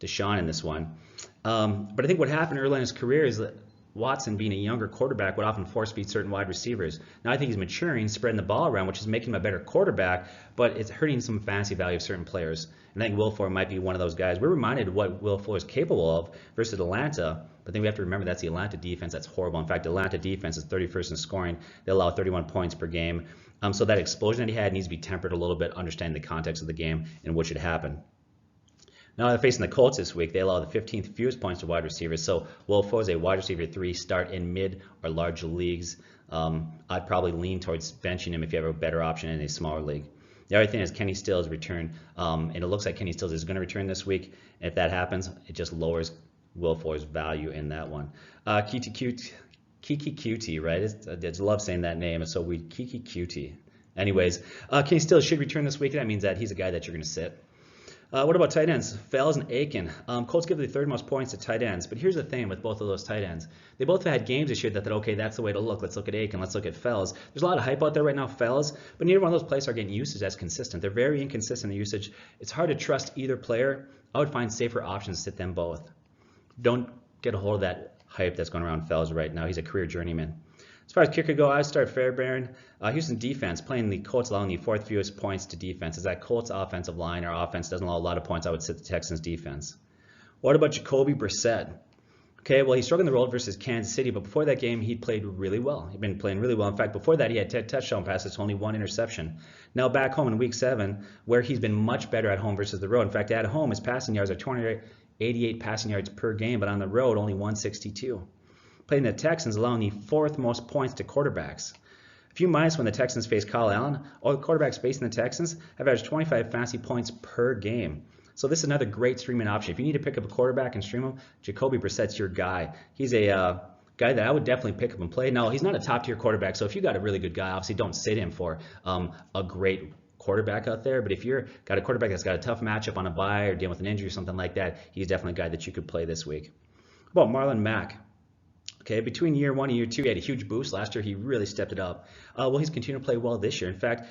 Deshaun in this one. But I think what happened early in his career is that Watson, being a younger quarterback, would often force-feed certain wide receivers. Now I think he's maturing, spreading the ball around, which is making him a better quarterback, but it's hurting some fantasy value of certain players. And I think Will Fuller might be one of those guys. We're reminded of what Will Fuller is capable of versus Atlanta, but then we have to remember that's the Atlanta defense that's horrible. In fact, the Atlanta defense is 31st in scoring. They allow 31 points per game. So that explosion that he had needs to be tempered a little bit, understanding the context of the game and what should happen. Now they're facing the Colts this week. They allow the 15th fewest points to wide receivers. So Will Fuller is a wide receiver 3 start in mid or large leagues. I'd probably lean towards benching him if you have a better option in a smaller league. The other thing is Kenny Stills return, and it looks like Kenny Stills is going to return this week. And if that happens, it just lowers Will Fuller's value in that one. Kiki Cutie, right? I just love saying that name. It's so weird. Kiki Cutie. Anyways, Kenny Stills should return this week. That means that he's a guy that you're going to sit. What about tight ends? Fells and Aiken. Colts give the third most points to tight ends, but here's the thing with both of those tight ends. They both had games this year that okay, that's the way to look. Let's look at Aiken. Let's look at Fells. There's a lot of hype out there right now, Fells, but neither one of those players are getting usage as consistent. They're very inconsistent in usage. It's hard to trust either player. I would find safer options to sit them both. Don't get a hold of that hype that's going around Fells right now. He's a career journeyman. As far as kicker go, I start Fairbairn. Houston defense, playing the Colts, allowing the fourth fewest points to defense. Is that Colts offensive line or offense doesn't allow a lot of points, I would sit the Texans defense. What about Jacoby Brissett? Okay, well, he struggled in the road versus Kansas City, but before that game, he played really well. He'd been playing really well. In fact, before that, he had 10 touchdown passes, only 1 interception. Now back home in Week 7, where he's been much better at home versus the road. In fact, at home, his passing yards are 288 passing yards per game, but on the road, only 162. Playing the Texans, allowing the fourth most points to quarterbacks. A few months when the Texans face Kyle Allen, all the quarterbacks facing the Texans have averaged 25 fantasy points per game. So this is another great streaming option. If you need to pick up a quarterback and stream him, Jacoby Brissett's your guy. He's a guy that I would definitely pick up and play. Now, he's not a top-tier quarterback, so if you got a really good guy, obviously don't sit him for a great quarterback out there. But if you're got a quarterback that's got a tough matchup on a bye or dealing with an injury or something like that, he's definitely a guy that you could play this week. How about Marlon Mack? Okay, between year 1 and year 2, he had a huge boost. Last year, he really stepped it up. Well, he's continued to play well this year. In fact,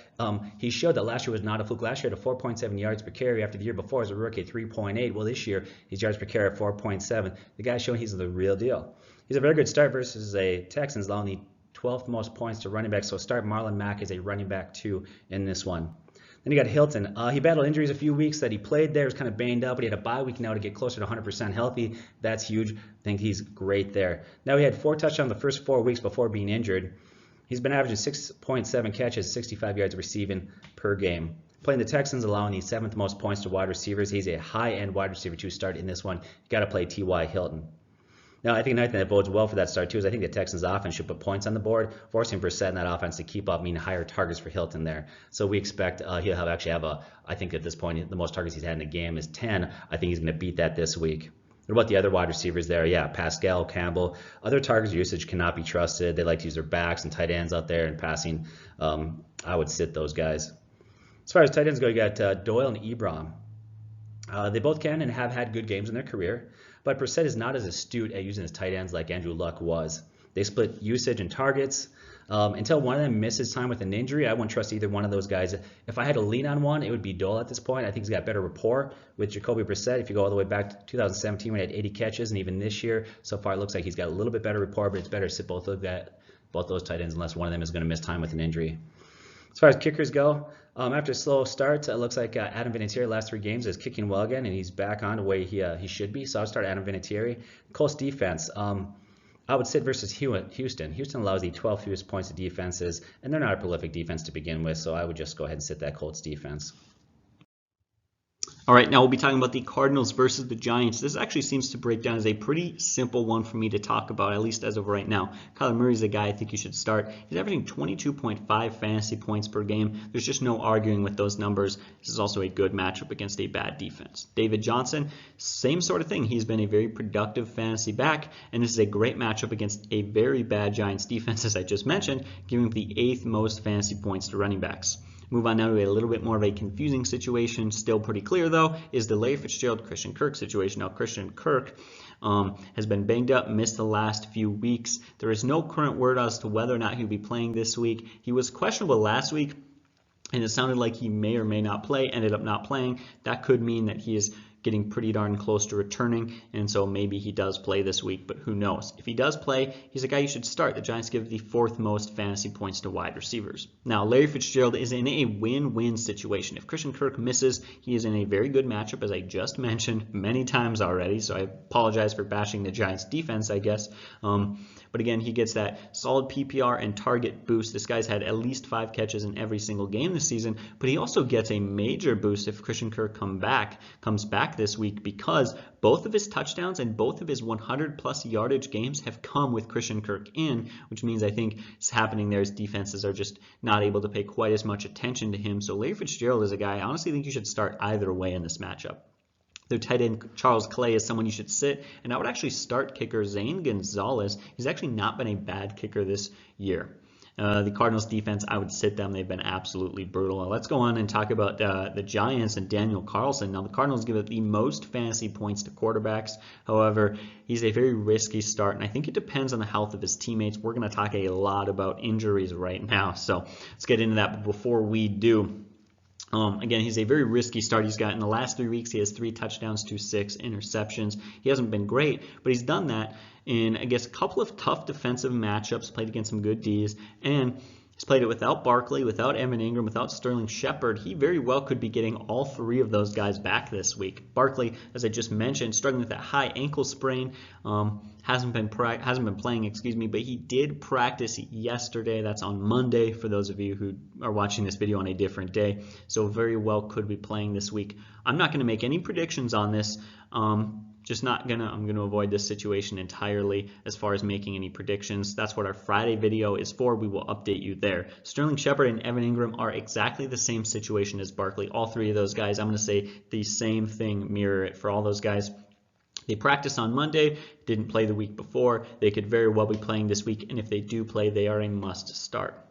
he showed that last year was not a fluke. Last year, had a 4.7 yards per carry after the year before as a rookie at 3.8. Well, this year, his yards per carry at 4.7. The guy's showing he's the real deal. He's a very good start versus a Texans, allowing the 12th most points to running back. So start Marlon Mack as a running back 2 in this one. Then you got Hilton. He battled injuries a few weeks that he played there. He was kind of banged up, but he had a bye week now to get closer to 100% healthy. That's huge. I think he's great there. Now he had 4 touchdowns the first 4 weeks before being injured. He's been averaging 6.7 catches, 65 yards receiving per game. Playing the Texans, allowing the 7th most points to wide receivers. He's a high-end wide receiver to start in this one. You got to play T.Y. Hilton. Now, I think another thing that bodes well for that start, too, is I think the Texans' offense should put points on the board, forcing Brissett in that offense to keep up, meaning higher targets for Hilton there. So we expect he'll I think at this point, the most targets he's had in the game is 10. I think he's going to beat that this week. What about the other wide receivers there? Yeah, Pascal, Campbell. Other targets usage cannot be trusted. They like to use their backs and tight ends out there and passing. I would sit those guys. As far as tight ends go, you got Doyle and Ebron. They both can and have had good games in their career, but Brissett is not as astute at using his tight ends like Andrew Luck was. They split usage and targets. Until one of them misses time with an injury, I wouldn't trust either one of those guys. If I had to lean on one, it would be Doyle at this point. I think he's got better rapport with Jacoby Brissett. If you go all the way back to 2017 when he had 80 catches, and even this year, so far it looks like he's got a little bit better rapport, but it's better to sit both those tight ends unless one of them is going to miss time with an injury. As far as kickers go, after a slow start, it looks like Adam Vinatieri last 3 games is kicking well again, and he's back on the way he should be. So I'll start Adam Vinatieri. Colts defense. I would sit versus Houston. Houston allows the 12th fewest points to defenses, and they're not a prolific defense to begin with, so I would just go ahead and sit that Colts defense. All right, now we'll be talking about the Cardinals versus the Giants. This actually seems to break down as a pretty simple one for me to talk about, at least as of right now. Kyler Murray's a guy I think you should start. He's averaging 22.5 fantasy points per game. There's just no arguing with those numbers. This is also a good matchup against a bad defense. David Johnson, same sort of thing. He's been a very productive fantasy back, and this is a great matchup against a very bad Giants defense, as I just mentioned, giving the 8th most fantasy points to running backs. Move on now to a little bit more of a confusing situation. Still pretty clear, though, is the Larry Fitzgerald, Christian Kirk situation. Now, Christian Kirk has been banged up, missed the last few weeks. There is no current word as to whether or not he'll be playing this week. He was questionable last week, and it sounded like he may or may not play, ended up not playing. That could mean that he is getting pretty darn close to returning, and so maybe he does play this week, but who knows. If he does play, he's a guy you should start. The Giants give the 4th most fantasy points to wide receivers. Now, Larry Fitzgerald is in a win-win situation. If Christian Kirk misses, he is in a very good matchup, as I just mentioned many times already, so I apologize for bashing the Giants defense, I guess. But again, he gets that solid PPR and target boost. This guy's had at least 5 catches in every single game this season, but he also gets a major boost if Christian Kirk comes back this week, because both of his touchdowns and both of his 100-plus yardage games have come with Christian Kirk in, which means I think it's happening there. His defenses are just not able to pay quite as much attention to him. So Larry Fitzgerald is a guy I honestly think you should start either way in this matchup. Their tight end, Charles Clay, is someone you should sit, and I would actually start kicker Zane Gonzalez. He's actually not been a bad kicker this year. The Cardinals defense, I would sit them. They've been absolutely brutal. Let's go on and talk about the Giants and Daniel Carlson. Now, the Cardinals give it the most fantasy points to quarterbacks. However, he's a very risky start, and I think it depends on the health of his teammates. We're going to talk a lot about injuries right now, so let's get into that. But before we do, again, he's a very risky start. He's got, in the last 3 weeks, he has 3 touchdowns to 6 interceptions. He hasn't been great, but he's done that in, I guess, a couple of tough defensive matchups, played against some good Ds, and he's played it without Barkley, without Evan Ingram, without Sterling Shepard. He very well could be getting all 3 of those guys back this week. Barkley, as I just mentioned, struggling with that high ankle sprain, hasn't been playing, but he did practice yesterday. That's on Monday for those of you who are watching this video on a different day. So very well could be playing this week. I'm not going to make any predictions on this. I'm going to avoid this situation entirely as far as making any predictions. That's what our Friday video is for. We will update you there. Sterling Shepard and Evan Ingram are exactly the same situation as Barkley. All 3 of those guys, I'm going to say the same thing, mirror it for all those guys. They practiced on Monday, didn't play the week before. They could very well be playing this week, and if they do play, they are a must start.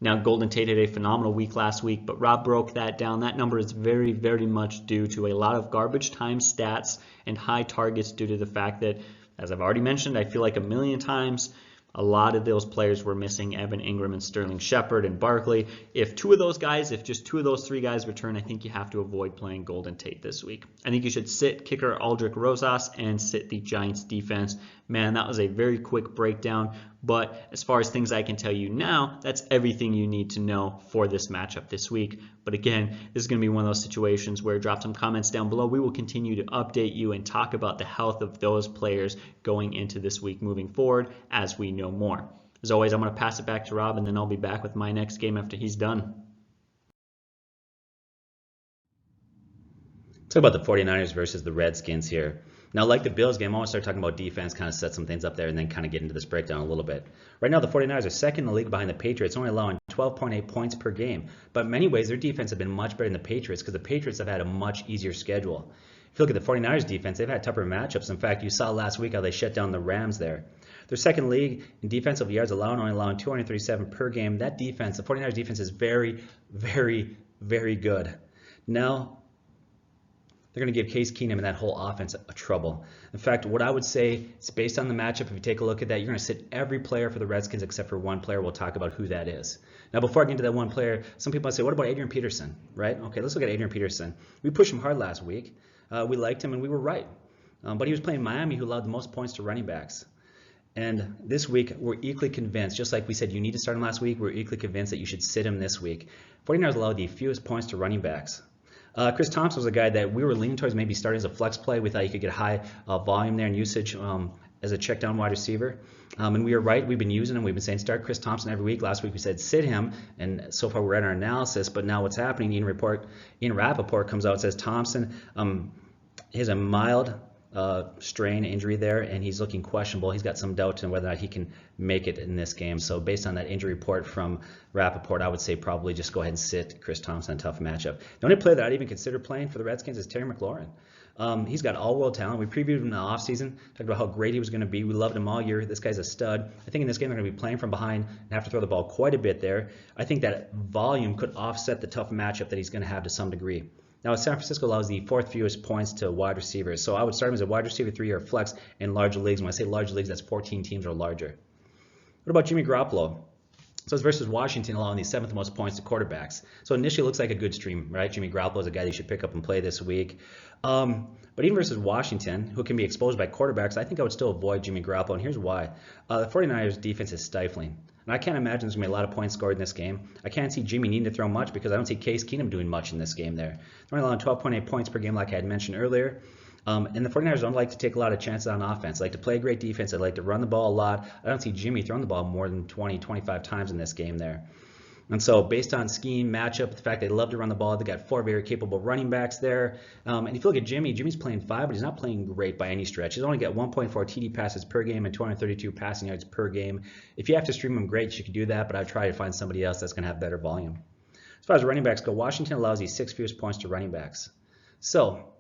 Now, Golden Tate had a phenomenal week last week, but Rob broke that down. That number is very, very much due to a lot of garbage time stats and high targets due to the fact that, as I've already mentioned, I feel like a million times, a lot of those players were missing Evan Ingram and Sterling Shepard and Barkley. If just 2 of those 3 guys return, I think you have to avoid playing Golden Tate this week. I think you should sit kicker Aldrick Rosas and sit the Giants defense. Man, that was a very quick breakdown. But as far as things I can tell you now, that's everything you need to know for this matchup this week. But again, this is going to be one of those situations where drop some comments down below. We will continue to update you and talk about the health of those players going into this week moving forward as we know more. As always, I'm going to pass it back to Rob, and then I'll be back with my next game after he's done. Talk about the 49ers versus the Redskins here. Now, like the Bills game, I want to start talking about defense, kind of set some things up there, and then kind of get into this breakdown a little bit. Right now, the 49ers are second in the league behind the Patriots, only allowing 12.8 points per game. But in many ways, their defense has been much better than the Patriots because the Patriots have had a much easier schedule. If you look at the 49ers defense, they've had tougher matchups. In fact, you saw last week how they shut down the Rams there. They're second league in defensive yards only allowing 237 per game. That defense, the 49ers defense, is very, very, very good. Now, they're going to give Case Keenum and that whole offense a trouble. In fact, what I would say is based on the matchup, if you take a look at that, you're going to sit every player for the Redskins except for one player. We'll talk about who that is. Now, before I get into that one player, some people might say, what about Adrian Peterson, right? Okay, let's look at Adrian Peterson. We pushed him hard last week. We liked him, and we were right. But he was playing Miami, who allowed the most points to running backs. And this week, we're equally convinced, just like we said you need to start him last week, we're equally convinced that you should sit him this week. 49ers allowed the fewest points to running backs. Chris Thompson was a guy that we were leaning towards maybe starting as a flex play. We thought you could get high volume there and usage as a check down wide receiver. And we were right. We've been using him. We've been saying start Chris Thompson every week. Last week we said sit him. And so far we're at our analysis. But now what's happening, Ian Rappaport comes out and says Thompson has a mild strain injury there, and he's looking questionable. He's got some doubt in whether or not he can make it in this game. So based on that injury report from Rappaport, I would say probably just go ahead and sit Chris Thompson, a tough matchup. The only player that I'd even consider playing for the Redskins is Terry McLaurin. He's got all-world talent. We previewed him in the offseason, talked about how great he was going to be. We loved him all year. This guy's a stud. I think in this game they're going to be playing from behind and have to throw the ball quite a bit there. I think that volume could offset the tough matchup that he's going to have to some degree. Now, San Francisco allows the 4th fewest points to wide receivers. So I would start him as a wide receiver 3 or flex in larger leagues. When I say larger leagues, that's 14 teams or larger. What about Jimmy Garoppolo? So it's versus Washington, allowing the 7th most points to quarterbacks. So initially it looks like a good stream, right? Jimmy Garoppolo is a guy that you should pick up and play this week. But even versus Washington, who can be exposed by quarterbacks, I think I would still avoid Jimmy Garoppolo, and here's why. The 49ers defense is stifling. And I can't imagine there's going to be a lot of points scored in this game. I can't see Jimmy needing to throw much because I don't see Case Keenum doing much in this game there. They're only allowing 12.8 points per game like I had mentioned earlier. And the 49ers don't like to take a lot of chances on offense. They like to play great defense. They like to run the ball a lot. I don't see Jimmy throwing the ball more than 20, 25 times in this game there. And so based on scheme, matchup, the fact they love to run the ball, they got 4 very capable running backs there. And if you look at Jimmy's playing 5, but he's not playing great by any stretch. He's only got 1.4 TD passes per game and 232 passing yards per game. If you have to stream him, great, you could do that, but I'd try to find somebody else that's going to have better volume. As far as running backs go, Washington allows the 6th fewest points to running backs. So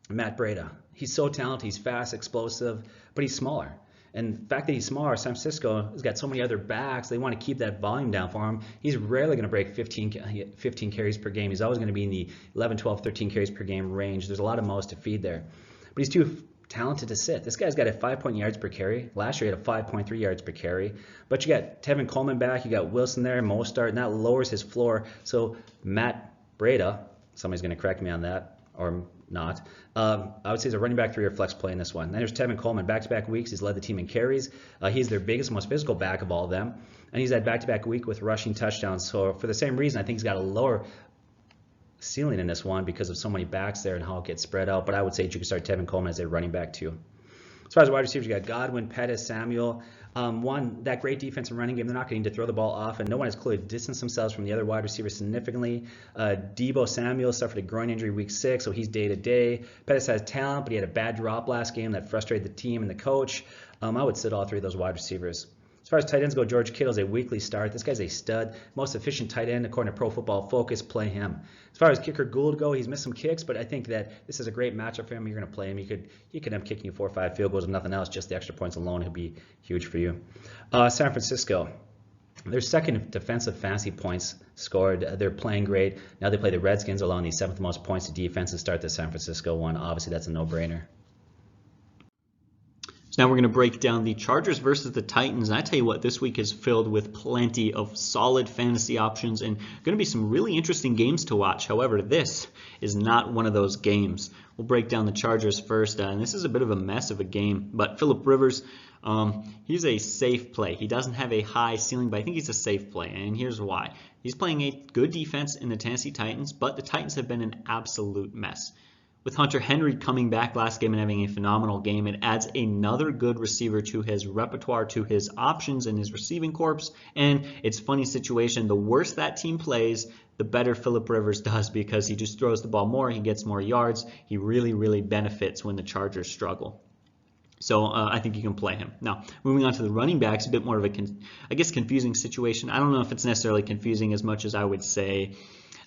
Matt Breida, he's so talented, he's fast, explosive, but he's smaller. And the fact that he's smaller, San Francisco has got so many other backs, they want to keep that volume down for him. He's rarely going to break 15 carries per game. He's always going to be in the 11, 12, 13 carries per game range. There's a lot of mouths to feed there. But he's too talented to sit. This guy's got a 5 yards per carry. Last year he had a 5.3 yards per carry. But you got Tevin Coleman back, you got Wilson there, Mostert, and that lowers his floor. So Matt Breida, somebody's going to correct me on that, or not. I would say he's a running back 3 or flex play in this one. Then there's Tevin Coleman, back-to-back weeks. He's led the team in carries. He's their biggest, most physical back of all of them. And he's had back-to-back week with rushing touchdowns. So for the same reason, I think he's got a lower ceiling in this one because of so many backs there and how it gets spread out. But I would say you can start Tevin Coleman as a running back too. As far as wide receivers, you got Godwin, Pettis, Samuel. That great defense and running game, they're not going to need to throw the ball off, and no one has clearly distanced themselves from the other wide receivers significantly. Deebo Samuel suffered a groin injury week 6, so he's day-to-day. Pettis has talent, but he had a bad drop last game that frustrated the team and the coach. I would sit all 3 of those wide receivers. As far as tight ends go, George Kittle's a weekly start. This guy's a stud. Most efficient tight end, according to Pro Football Focus, play him. As far as kicker Gould go, he's missed some kicks, but I think that this is a great matchup for him. You're going to play him. He could end up kicking you 4 or 5 field goals and nothing else. Just the extra points alone, he'll be huge for you. San Francisco. Their second defensive fantasy points scored. They're playing great. Now they play the Redskins, allowing the 7th most points to defense to start the San Francisco one. Obviously, that's a no-brainer. Now we're going to break down the Chargers versus the Titans. And I tell you what, this week is filled with plenty of solid fantasy options and going to be some really interesting games to watch. However, this is not one of those games. We'll break down the Chargers first, and this is a bit of a mess of a game. But Phillip Rivers, he's a safe play. He doesn't have a high ceiling, but I think he's a safe play, and here's why. He's playing a good defense in the Tennessee Titans, but the Titans have been an absolute mess. With Hunter Henry coming back last game and having a phenomenal game, it adds another good receiver to his repertoire, to his options in his receiving corps. And it's a funny situation. The worse that team plays, the better Phillip Rivers does because he just throws the ball more. He gets more yards. He really, really benefits when the Chargers struggle. So I think you can play him. Now, moving on to the running backs, a bit more of a, confusing situation. I don't know if it's necessarily confusing as much as I would say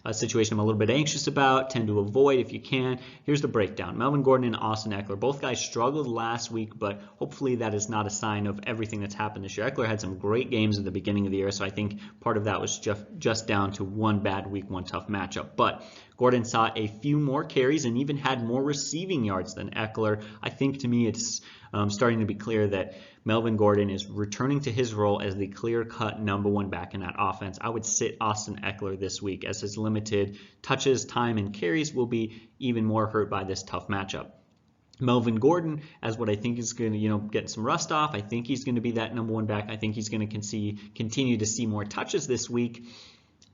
a situation I'm a little bit anxious about, tend to avoid if you can. Here's the breakdown. Melvin Gordon and Austin Eckler. Both guys struggled last week, but hopefully that is not a sign of everything that's happened this year. Eckler had some great games at the beginning of the year, so I think part of that was just down to one bad week, one tough matchup. But Gordon saw a few more carries and even had more receiving yards than Eckler. I think to me it's starting to be clear that Melvin Gordon is returning to his role as the clear-cut #1 back in that offense. I would sit Austin Eckler this week as his limited touches, time, and carries will be even more hurt by this tough matchup. Melvin Gordon, as what I think is going to, get some rust off. I think he's going to be that #1 back. I think he's going to continue to see more touches this week.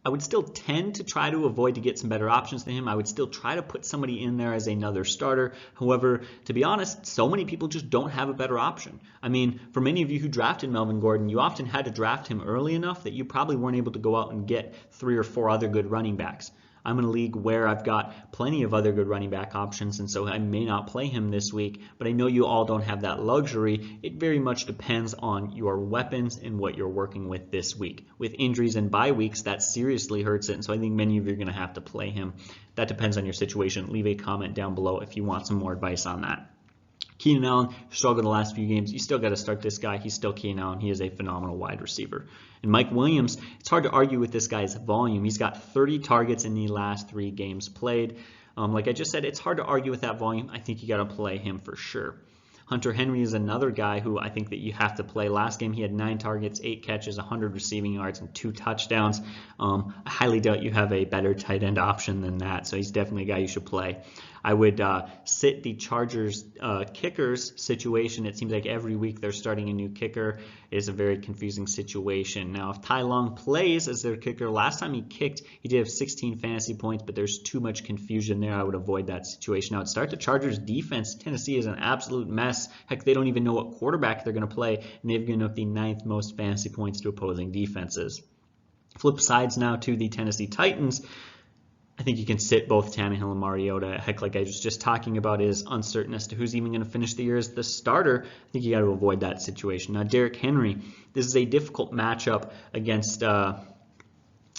I would still tend to try to avoid to get some better options than him. I would still try to put somebody in there as another starter. However, to be honest, so many people just don't have a better option. I mean, for many of you who drafted Melvin Gordon, you often had to draft him early enough that you probably weren't able to go out and get 3 or 4 other good running backs. I'm in a league where I've got plenty of other good running back options, and so I may not play him this week, but I know you all don't have that luxury. It very much depends on your weapons and what you're working with this week. With injuries and bye weeks, that seriously hurts it, and so I think many of you are going to have to play him. That depends on your situation. Leave a comment down below if you want some more advice on that. Keenan Allen struggled the last few games. You still got to start this guy. He's still Keenan Allen. He is a phenomenal wide receiver. And Mike Williams, it's hard to argue with this guy's volume. He's got 30 targets in the last 3 games played. Like I just said, it's hard to argue with that volume. I think you got to play him for sure. Hunter Henry is another guy who I think that you have to play. Last game he had 9 targets, 8 catches, 100 receiving yards, and 2 touchdowns. I highly doubt you have a better tight end option than that, so he's definitely a guy you should play. I would sit the Chargers kickers situation. It seems like every week they're starting a new kicker. It is a very confusing situation. Now, if Ty Long plays as their kicker, last time he kicked, he did have 16 fantasy points, but there's too much confusion there. I would avoid that situation. Now, to start the Chargers defense, Tennessee is an absolute mess. Heck, they don't even know what quarterback they're going to play, and they've given up the 9th most fantasy points to opposing defenses. Flip sides now to the Tennessee Titans. I think you can sit both Tannehill and Mariota. Heck, like I was just talking about, is uncertain as to who's even going to finish the year as the starter. I think you got to avoid that situation. Now, Derrick Henry, this is a difficult matchup against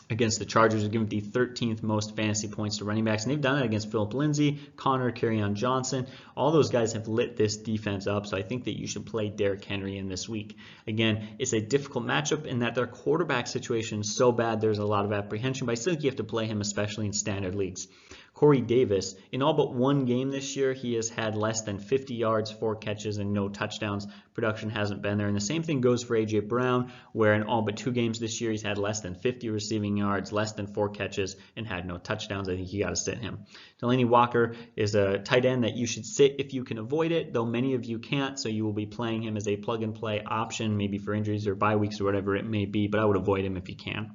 against the Chargers, who give the 13th most fantasy points to running backs, and they've done it against Phillip Lindsay, Connor, Kerryon Johnson. All those guys have lit this defense up, so I think that you should play Derrick Henry in this week. Again, it's a difficult matchup in that their quarterback situation is so bad there's a lot of apprehension, but I still think you have to play him, especially in standard leagues. Corey Davis, in all but one game this year, he has had less than 50 yards, 4 catches, and no touchdowns. Production hasn't been there. And the same thing goes for A.J. Brown, where in all but 2 games this year, he's had less than 50 receiving yards, less than 4 catches, and had no touchdowns. I think you got to sit him. Delaney Walker is a tight end that you should sit if you can avoid it, though many of you can't, so you will be playing him as a plug-and-play option, maybe for injuries or bye weeks or whatever it may be, but I would avoid him if you can.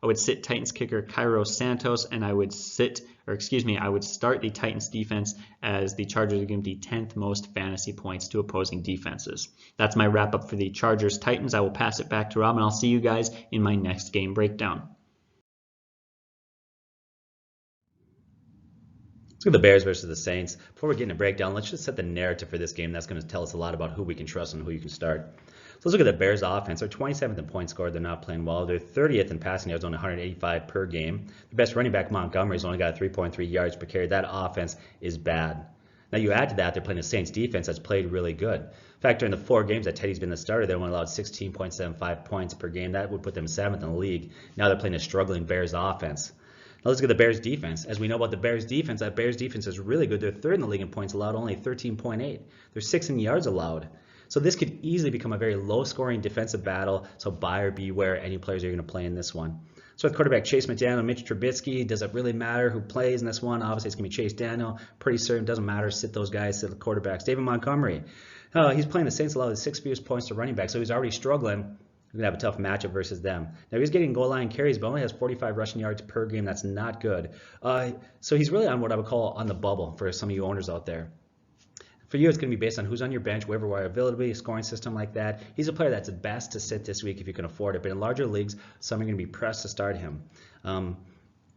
I would sit Titans kicker Cairo Santos, and I would start the Titans defense as the Chargers are going to be 10th most fantasy points to opposing defenses. That's my wrap up for the Chargers Titans. I will pass it back to Rob, and I'll see you guys in my next game breakdown. Let's look at the Bears versus the Saints. Before we get into breakdown, let's just set the narrative for this game. That's going to tell us a lot about who we can trust and who you can start. So let's look at the Bears offense. They're 27th in points scored. They're not playing well. They're 30th in passing yards, only 185 per game. The best running back, Montgomery's only got 3.3 yards per carry. That offense is bad. Now you add to that, they're playing the Saints defense that's played really good. In fact, during the 4 games that Teddy's been the starter, they only allowed 16.75 points per game. That would put them 7th in the league. Now they're playing a struggling Bears offense. Now let's look at the Bears defense. As we know about the Bears defense, that Bears defense is really good. They're 3rd in the league in points allowed, only 13.8. They're 6th in yards allowed. So this could easily become a very low-scoring defensive battle, so buyer beware any players you're going to play in this one. So with quarterback Chase McDaniel, Mitch Trubisky, does it really matter who plays in this one? Obviously, it's going to be Chase Daniel. Pretty certain, doesn't matter. Sit those guys, sit the quarterbacks. David Montgomery, he's playing the Saints allowed the 6th fewest points to running back, so he's already struggling. We're going to have a tough matchup versus them. Now, he's getting goal line carries, but only has 45 rushing yards per game. That's not good. So he's really on what I would call on the bubble for some of you owners out there. For you, it's going to be based on who's on your bench, waiver wire availability, scoring system like that. He's a player that's best to sit this week if you can afford it. But in larger leagues, some are going to be pressed to start him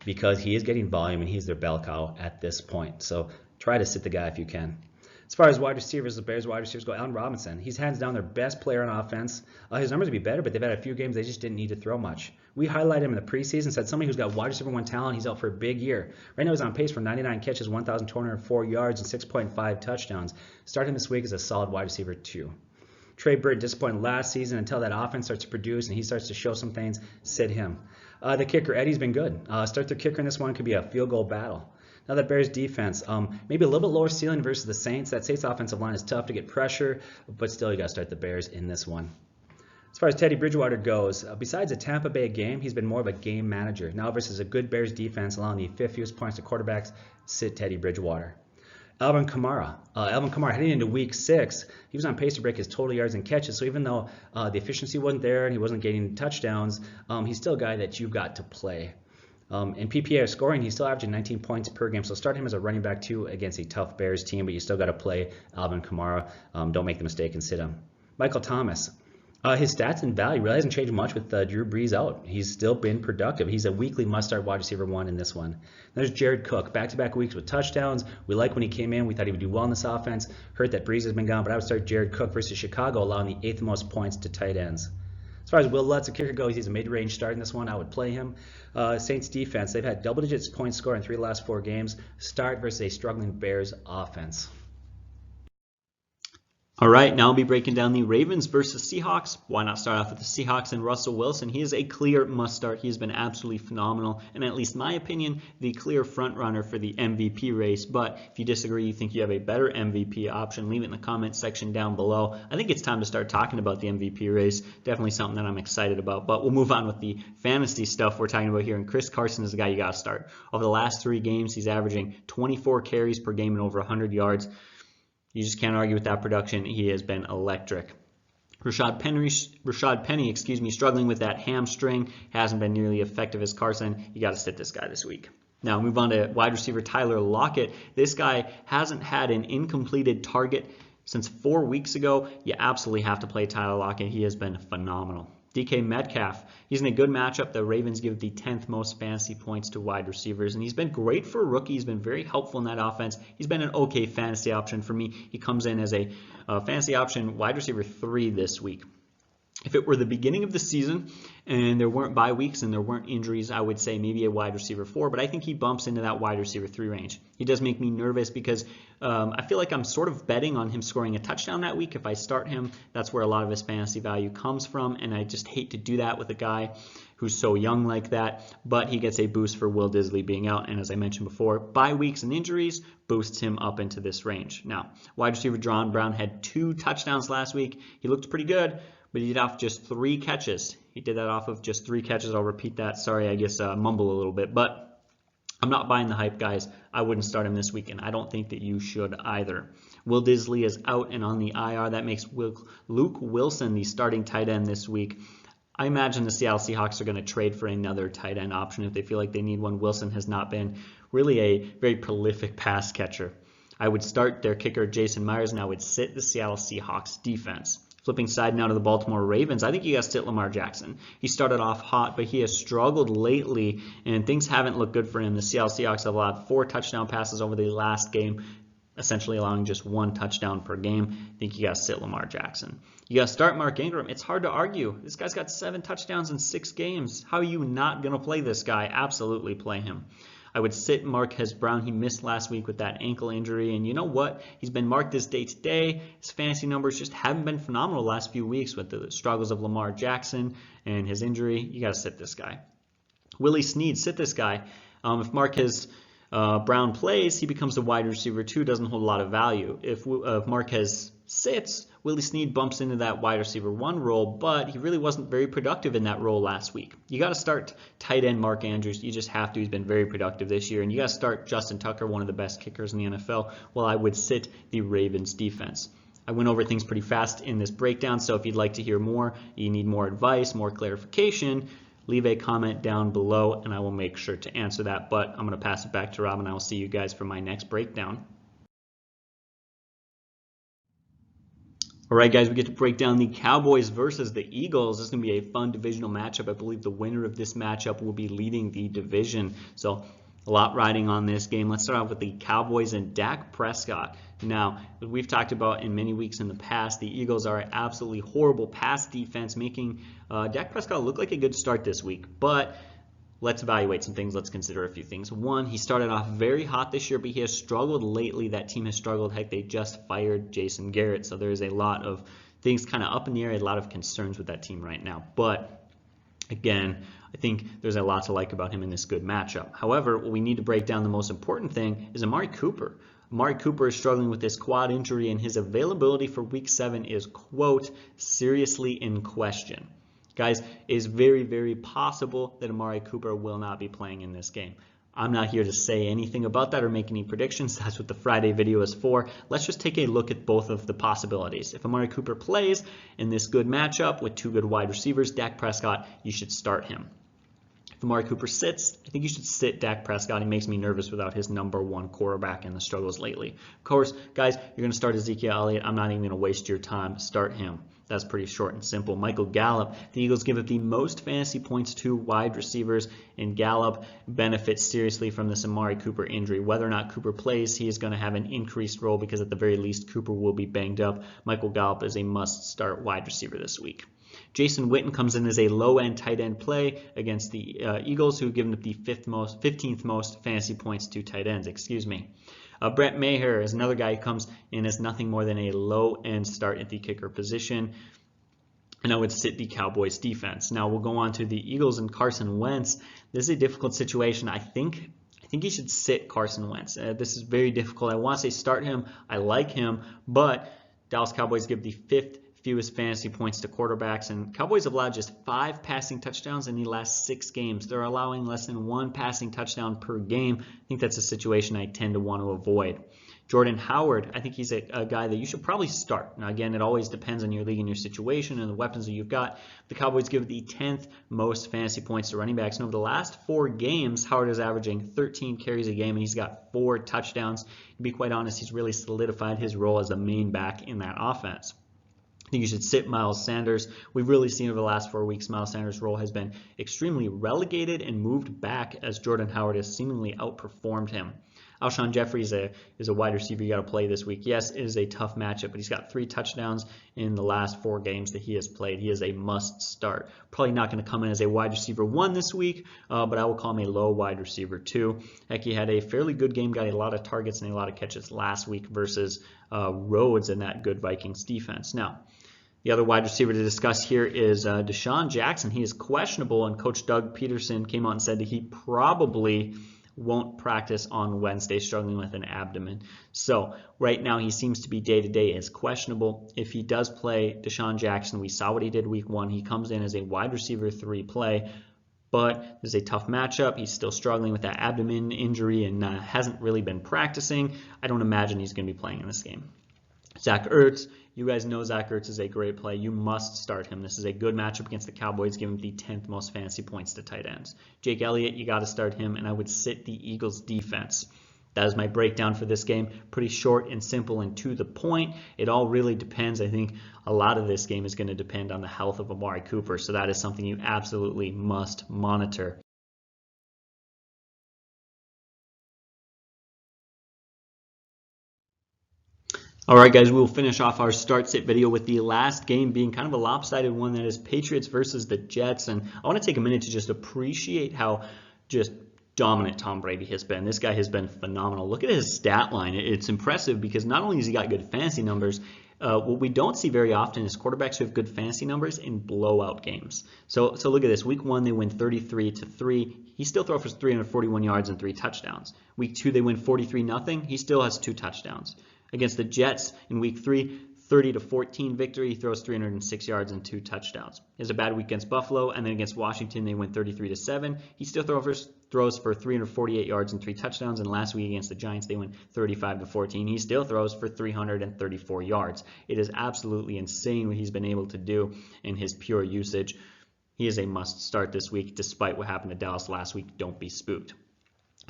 because he is getting volume and he's their bell cow at this point. So try to sit the guy if you can. As far as wide receivers, the Bears wide receivers go. Allen Robinson, he's hands down their best player on offense. His numbers would be better, but they've had a few games they just didn't need to throw much. We highlighted him in the preseason, said somebody who's got wide receiver 1 talent, he's out for a big year. Right now he's on pace for 99 catches, 1,204 yards, and 6.5 touchdowns. Starting this week as a solid wide receiver 2. Trey Burton disappointed last season. Until that offense starts to produce and he starts to show some things, sit him. The kicker, Eddie's been good. Start their kicker in this one, could be a field goal battle. Now that Bears defense, maybe a little bit lower ceiling versus the Saints. That Saints offensive line is tough to get pressure, but still you got to start the Bears in this one. As far as Teddy Bridgewater goes, besides a Tampa Bay game, he's been more of a game manager. Now versus a good Bears defense, allowing the 5th fewest points to quarterbacks, sit Teddy Bridgewater. Alvin Kamara. Heading into week 6, he was on pace to break his total yards and catches. So even though the efficiency wasn't there and he wasn't getting touchdowns, he's still a guy that you've got to play. In PPR scoring, he's still averaging 19 points per game, so start him as a running back too against a tough Bears team, but you still got to play Alvin Kamara. Don't make the mistake and sit him. Michael Thomas. His stats and value really hasn't changed much with Drew Brees out. He's still been productive. He's a weekly must-start wide receiver 1 in this one. There's Jared Cook, back-to-back weeks with touchdowns. We like when he came in. We thought he would do well in this offense. Hurt that Brees has been gone, but I would start Jared Cook versus Chicago, allowing the 8th most points to tight ends. As far as Will Lutz, the kicker, goes, he's a mid-range start in this one. I would play him. Saints defense, they've had double-digit points scored in 3 of the last 4 games. Start versus a struggling Bears offense. All right, now I'll be breaking down the Ravens versus Seahawks. Why not start off with the Seahawks and Russell Wilson? He is a clear must-start. He has been absolutely phenomenal, and at least my opinion, the clear front-runner for the MVP race. But if you disagree, you think you have a better MVP option, leave it in the comment section down below. I think it's time to start talking about the MVP race. Definitely something that I'm excited about. But we'll move on with the fantasy stuff we're talking about here. And Chris Carson is the guy you got to start. Over the last 3 games, he's averaging 24 carries per game and over 100 yards. You just can't argue with that production. He has been electric. Rashad Penny, struggling with that hamstring. Hasn't been nearly effective as Carson. You got to sit this guy this week. Now move on to wide receiver Tyler Lockett. This guy hasn't had an incompleted target since 4 weeks ago. You absolutely have to play Tyler Lockett. He has been phenomenal. DK Metcalf, he's in a good matchup. The Ravens give the 10th most fantasy points to wide receivers, and he's been great for a rookie. He's been very helpful in that offense. He's been an okay fantasy option for me. He comes in as a fantasy option wide receiver 3 this week. If it were the beginning of the season and there weren't bye weeks and there weren't injuries, I would say maybe a wide receiver 4, but I think he bumps into that wide receiver 3 range. He does make me nervous because I feel like I'm sort of betting on him scoring a touchdown that week. If I start him, that's where a lot of his fantasy value comes from, and I just hate to do that with a guy who's so young like that, but he gets a boost for Will Disley being out, and as I mentioned before, bye weeks and injuries boosts him up into this range. Now, wide receiver John Brown had 2 touchdowns last week. He looked pretty good, but he did off just 3 catches. He did that off of just 3 catches. I'll repeat that. Sorry, I guess mumble a little bit, but I'm not buying the hype, guys. I wouldn't start him this week, and I don't think that you should either. Will Disley is out and on the IR. That makes Luke Wilson the starting tight end this week. I imagine the Seattle Seahawks are going to trade for another tight end option if they feel like they need one. Wilson has not been really a very prolific pass catcher. I would start their kicker, Jason Myers, and I would sit the Seattle Seahawks defense. Flipping side now to the Baltimore Ravens, I think you got to sit Lamar Jackson. He started off hot, but he has struggled lately, and things haven't looked good for him. The Seattle Seahawks have allowed 4 touchdown passes over the last game, essentially allowing just 1 touchdown per game. I think you got to sit Lamar Jackson. You got to start Mark Ingram. It's hard to argue. This guy's got 7 touchdowns in 6 games. How are you not going to play this guy? Absolutely play him. I would sit Marquez Brown. He missed last week with that ankle injury, and you know what? He's been marked this day-to-day. His fantasy numbers just haven't been phenomenal the last few weeks with the struggles of Lamar Jackson and his injury. You got to sit this guy. Willie Snead, sit this guy. If Marquez Brown plays, he becomes the wide receiver 2, doesn't hold a lot of value. If Marquez sits, Willie Snead bumps into that wide receiver 1 role, but he really wasn't very productive in that role last week. You got to start tight end Mark Andrews. You just have to. He's been very productive this year. And you got to start Justin Tucker, one of the best kickers in the NFL, while I would sit the Ravens defense. I went over things pretty fast in this breakdown, so if you'd like to hear more, you need more advice, more clarification, leave a comment down below, and I will make sure to answer that. But I'm going to pass it back to Rob, and I will see you guys for my next breakdown. All right, guys, we get to break down the Cowboys versus the Eagles. This is going to be a fun divisional matchup. I believe the winner of this matchup will be leading the division. So a lot riding on this game. Let's start off with the Cowboys and Dak Prescott. Now, as we've talked about in many weeks in the past, the Eagles are an absolutely horrible pass defense, making Dak Prescott look like a good start this week. But let's evaluate some things. Let's consider a few things. One, he started off very hot this year, but he has struggled lately. That team has struggled. Heck, they just fired Jason Garrett, so there's a lot of things kind of up in the air, a lot of concerns with that team right now. But again, I think there's a lot to like about him in this good matchup. However, what we need to break down, the most important thing, is Amari Cooper. Amari Cooper is struggling with this quad injury, and his availability for Week 7 is, quote, seriously in question. Guys, it is very, very possible that Amari Cooper will not be playing in this game. I'm not here to say anything about that or make any predictions. That's what the Friday video is for. Let's just take a look at both of the possibilities. If Amari Cooper plays in this good matchup with 2 good wide receivers, Dak Prescott, you should start him. If Amari Cooper sits, I think you should sit Dak Prescott. He makes me nervous without his number 1 quarterback and the struggles lately. Of course, guys, you're going to start Ezekiel Elliott. I'm not even going to waste your time. Start him. That's pretty short and simple. Michael Gallup, the Eagles give up the most fantasy points to wide receivers, and Gallup benefits seriously from this Amari Cooper injury. Whether or not Cooper plays, he is going to have an increased role because at the very least, Cooper will be banged up. Michael Gallup is a must-start wide receiver this week. Jason Witten comes in as a low-end tight end play against the Eagles, who have given up the 15th most fantasy points to tight ends. Brett Maher is another guy who comes in as nothing more than a low-end start at the kicker position, and I would sit the Cowboys defense. Now we'll go on to the Eagles and Carson Wentz. This is a difficult situation. I think you should sit Carson Wentz. This is very difficult. I want to say start him. I like him, but Dallas Cowboys give the 5th fewest fantasy points to quarterbacks, and Cowboys have allowed just 5 passing touchdowns in the last 6 games. They're allowing less than 1 passing touchdown per game. I think that's a situation I tend to want to avoid. Jordan Howard, I think he's a guy that you should probably start. Now, again, it always depends on your league and your situation and the weapons that you've got. The Cowboys give the 10th most fantasy points to running backs. And over the last 4 games, Howard is averaging 13 carries a game, and he's got 4 touchdowns. To be quite honest, he's really solidified his role as a main back in that offense. I think you should sit Miles Sanders. We've really seen over the last 4 weeks, Miles Sanders' role has been extremely relegated and moved back as Jordan Howard has seemingly outperformed him. Alshon Jeffrey is a wide receiver you got to play this week. Yes, it is a tough matchup, but he's got 3 touchdowns in the last 4 games that he has played. He is a must start. Probably not going to come in as a wide receiver 1 this week, but I will call him a low wide receiver 2. Heck, he had a fairly good game, got a lot of targets and a lot of catches last week versus Rhodes and that good Vikings defense. Now, the other wide receiver to discuss here is Deshaun Jackson. He is questionable, and Coach Doug Peterson came out and said that he probably won't practice on Wednesday, struggling with an abdomen. So right now he seems to be day-to-day as questionable. If he does play, Deshaun Jackson, we saw what he did week 1. He comes in as a wide receiver 3 play, but there's a tough matchup. He's still struggling with that abdomen injury and hasn't really been practicing. I don't imagine he's going to be playing in this game. Zach Ertz, you guys know Zach Ertz is a great play. You must start him. This is a good matchup against the Cowboys, giving the 10th most fantasy points to tight ends. Jake Elliott, you got to start him, and I would sit the Eagles defense. That is my breakdown for this game. Pretty short and simple and to the point. It all really depends. I think a lot of this game is going to depend on the health of Amari Cooper, so that is something you absolutely must monitor. All right, guys, we'll finish off our start-sit video with the last game being kind of a lopsided one, that is Patriots versus the Jets. And I want to take a minute to just appreciate how just dominant Tom Brady has been. This guy has been phenomenal. Look at his stat line. It's impressive because not only has he got good fantasy numbers, what we don't see very often is quarterbacks who have good fantasy numbers in blowout games. So look at this. Week 1, they win 33-3. He still throws for 341 yards and 3 touchdowns. Week 2, they win 43-0. He still has 2 touchdowns. Against the Jets in week 3, 30-14 victory. He throws 306 yards and 2 touchdowns. He has a bad week against Buffalo, and then against Washington, they win 33-7. He still throws for 348 yards and 3 touchdowns. And last week against the Giants, they win 35-14. He still throws for 334 yards. It is absolutely insane what he's been able to do in his pure usage. He is a must start this week, despite what happened to Dallas last week. Don't be spooked.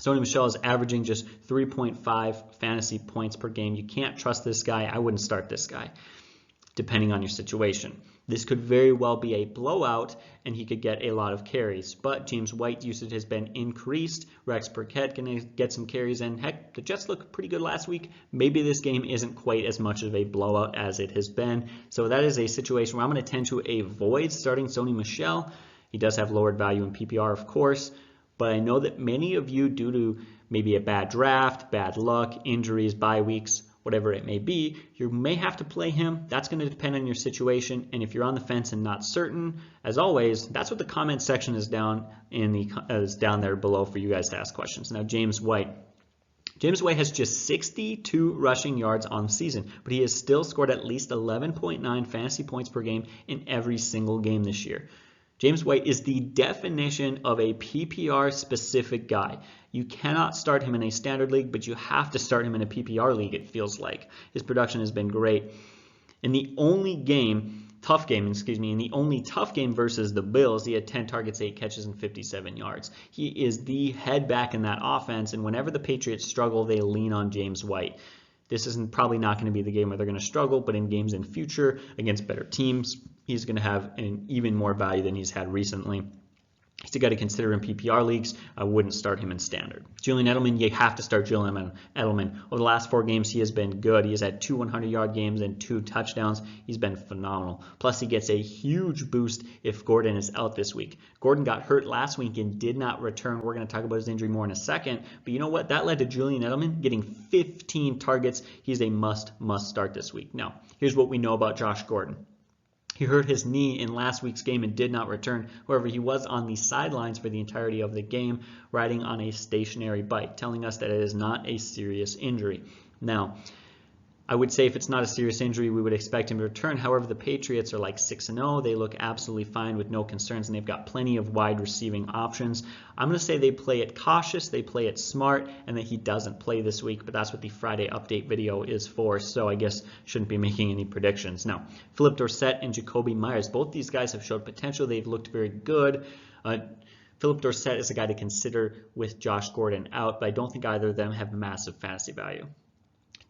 Sony Michel is averaging just 3.5 fantasy points per game. You can't trust this guy. I wouldn't start this guy, depending on your situation. This could very well be a blowout, and he could get a lot of carries. But James White usage has been increased. Rex Burkhead can get some carries, and heck, the Jets looked pretty good last week. Maybe this game isn't quite as much of a blowout as it has been. So that is a situation where I'm going to tend to avoid starting Sony Michel. He does have lowered value in PPR, of course. But I know that many of you, due to maybe a bad draft, bad luck, injuries, bye weeks, whatever it may be, you may have to play him. That's going to depend on your situation. And if you're on the fence and not certain, as always, that's what the comment section is down there below for you guys to ask questions. Now, James White. James White has just 62 rushing yards on the season, but he has still scored at least 11.9 fantasy points per game in every single game this year. James White is the definition of a PPR-specific guy. You cannot start him in a standard league, but you have to start him in a PPR league, it feels like. His production has been great. In the only tough game versus the Bills, he had 10 targets, 8 catches, and 57 yards. He is the head back in that offense, and whenever the Patriots struggle, they lean on James White. This isn't probably not going to be the game where they're going to struggle, but in games in future against better teams, he's going to have an even more value than he's had recently. He's a guy to consider in PPR leagues. I wouldn't start him in standard. Julian Edelman, you have to start Julian Edelman. Over the last 4 games, he has been good. He has had 2 100-yard games and 2 touchdowns. He's been phenomenal. Plus, he gets a huge boost if Gordon is out this week. Gordon got hurt last week and did not return. We're going to talk about his injury more in a second. But you know what? That led to Julian Edelman getting 15 targets. He's a must start this week. Now, here's what we know about Josh Gordon. He hurt his knee in last week's game and did not return. However, he was on the sidelines for the entirety of the game, riding on a stationary bike, telling us that it is not a serious injury. Now, I would say if it's not a serious injury, we would expect him to return. However, the Patriots are like 6-0. They look absolutely fine with no concerns, and they've got plenty of wide receiving options. I'm going to say they play it cautious, they play it smart, and that he doesn't play this week, but that's what the Friday update video is for, so I guess shouldn't be making any predictions. Now, Philip Dorsett and Jacoby Myers, both these guys have showed potential. They've looked very good. Philip Dorsett is a guy to consider with Josh Gordon out, but I don't think either of them have massive fantasy value.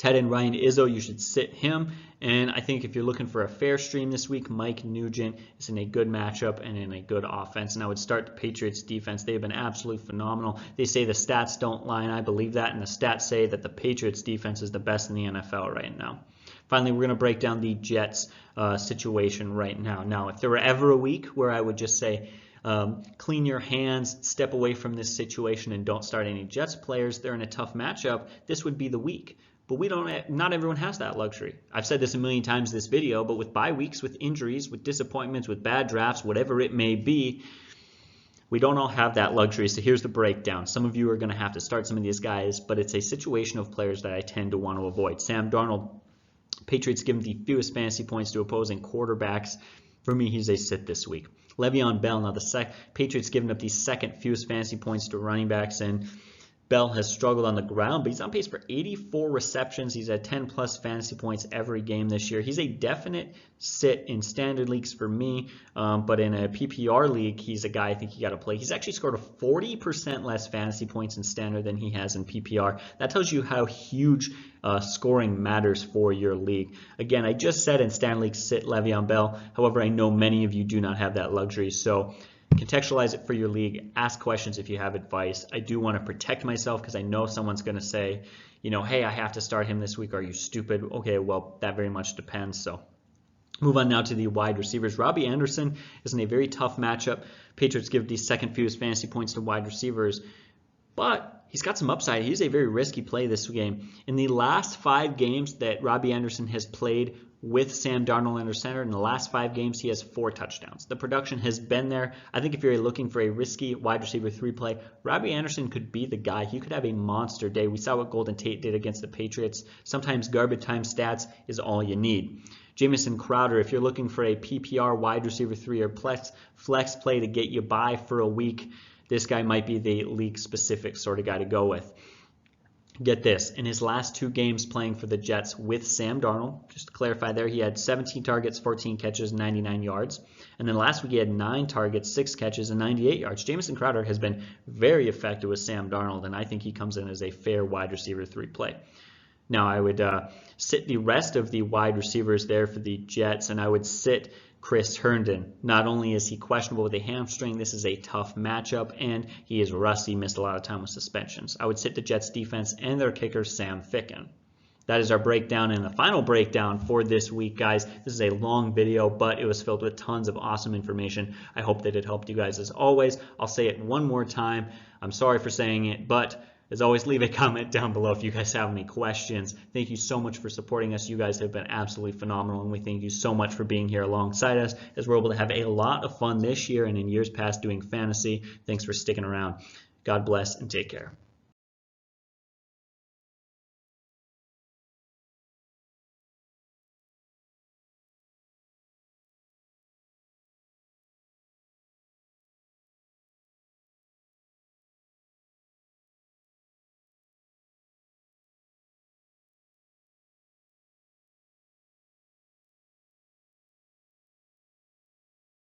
Tight end Ryan Izzo, you should sit him. And I think if you're looking for a fair stream this week, Mike Nugent is in a good matchup and in a good offense. And I would start the Patriots defense. They have been absolutely phenomenal. They say the stats don't lie, and I believe that. And the stats say that the Patriots defense is the best in the NFL right now. Finally, we're going to break down the Jets situation right now. Now, if there were ever a week where I would just say, clean your hands, step away from this situation, and don't start any Jets players, they're in a tough matchup, this would be the week. But not everyone has that luxury. I've said this a million times in this video, but with bye weeks, with injuries, with disappointments, with bad drafts, whatever it may be, we don't all have that luxury. So here's the breakdown. Some of you are going to have to start some of these guys, but it's a situation of players that I tend to want to avoid. Sam Darnold, Patriots give him the fewest fantasy points to opposing quarterbacks. For me, he's a sit this week. Le'Veon Bell, now the Patriots giving up the second fewest fantasy points to running backs, and Bell has struggled on the ground, but he's on pace for 84 receptions. He's at 10-plus fantasy points every game this year. He's a definite sit in standard leagues for me, but in a PPR league, he's a guy I think you got to play. He's actually scored a 40% less fantasy points in standard than he has in PPR. That tells you how huge scoring matters for your league. Again, I just said in standard leagues, sit Le'Veon Bell. However, I know many of you do not have that luxury, so contextualize it for your league. Ask questions if you have advice. I do want to protect myself because I know someone's going to say, hey, I have to start him this week. Are you stupid? Okay, well, that very much depends. So move on now to the wide receivers. Robbie Anderson is in a very tough matchup. Patriots give the second fewest fantasy points to wide receivers, but he's got some upside. He's a very risky play this game. In the last 5 games that Robbie Anderson has played with Sam Darnold under center, in the last 5 games, he has 4 touchdowns. The production has been there. I think if you're looking for a risky wide receiver 3 play, Robbie Anderson could be the guy. He could have a monster day. We saw what Golden Tate did against the Patriots. Sometimes garbage time stats is all you need. Jamison Crowder, if you're looking for a PPR wide receiver 3 or flex play to get you by for a week, this guy might be the league-specific sort of guy to go with. Get this, in his last 2 games playing for the Jets with Sam Darnold, just to clarify there, he had 17 targets, 14 catches, 99 yards. And then last week he had 9 targets, 6 catches, and 98 yards. Jamison Crowder has been very effective with Sam Darnold, and I think he comes in as a fair wide receiver 3 play. Now I would sit the rest of the wide receivers there for the Jets, and I would sit Chris Herndon. Not only is he questionable with a hamstring, this is a tough matchup, and he is rusty, missed a lot of time with suspensions. I would sit the Jets defense and their kicker, Sam Ficken. That is our breakdown and the final breakdown for this week, guys. This is a long video, but it was filled with tons of awesome information. I hope that it helped you guys as always. I'll say it one more time. I'm sorry for saying it, but as always, leave a comment down below if you guys have any questions. Thank you so much for supporting us. You guys have been absolutely phenomenal, and we thank you so much for being here alongside us as we're able to have a lot of fun this year and in years past doing fantasy. Thanks for sticking around. God bless and take care.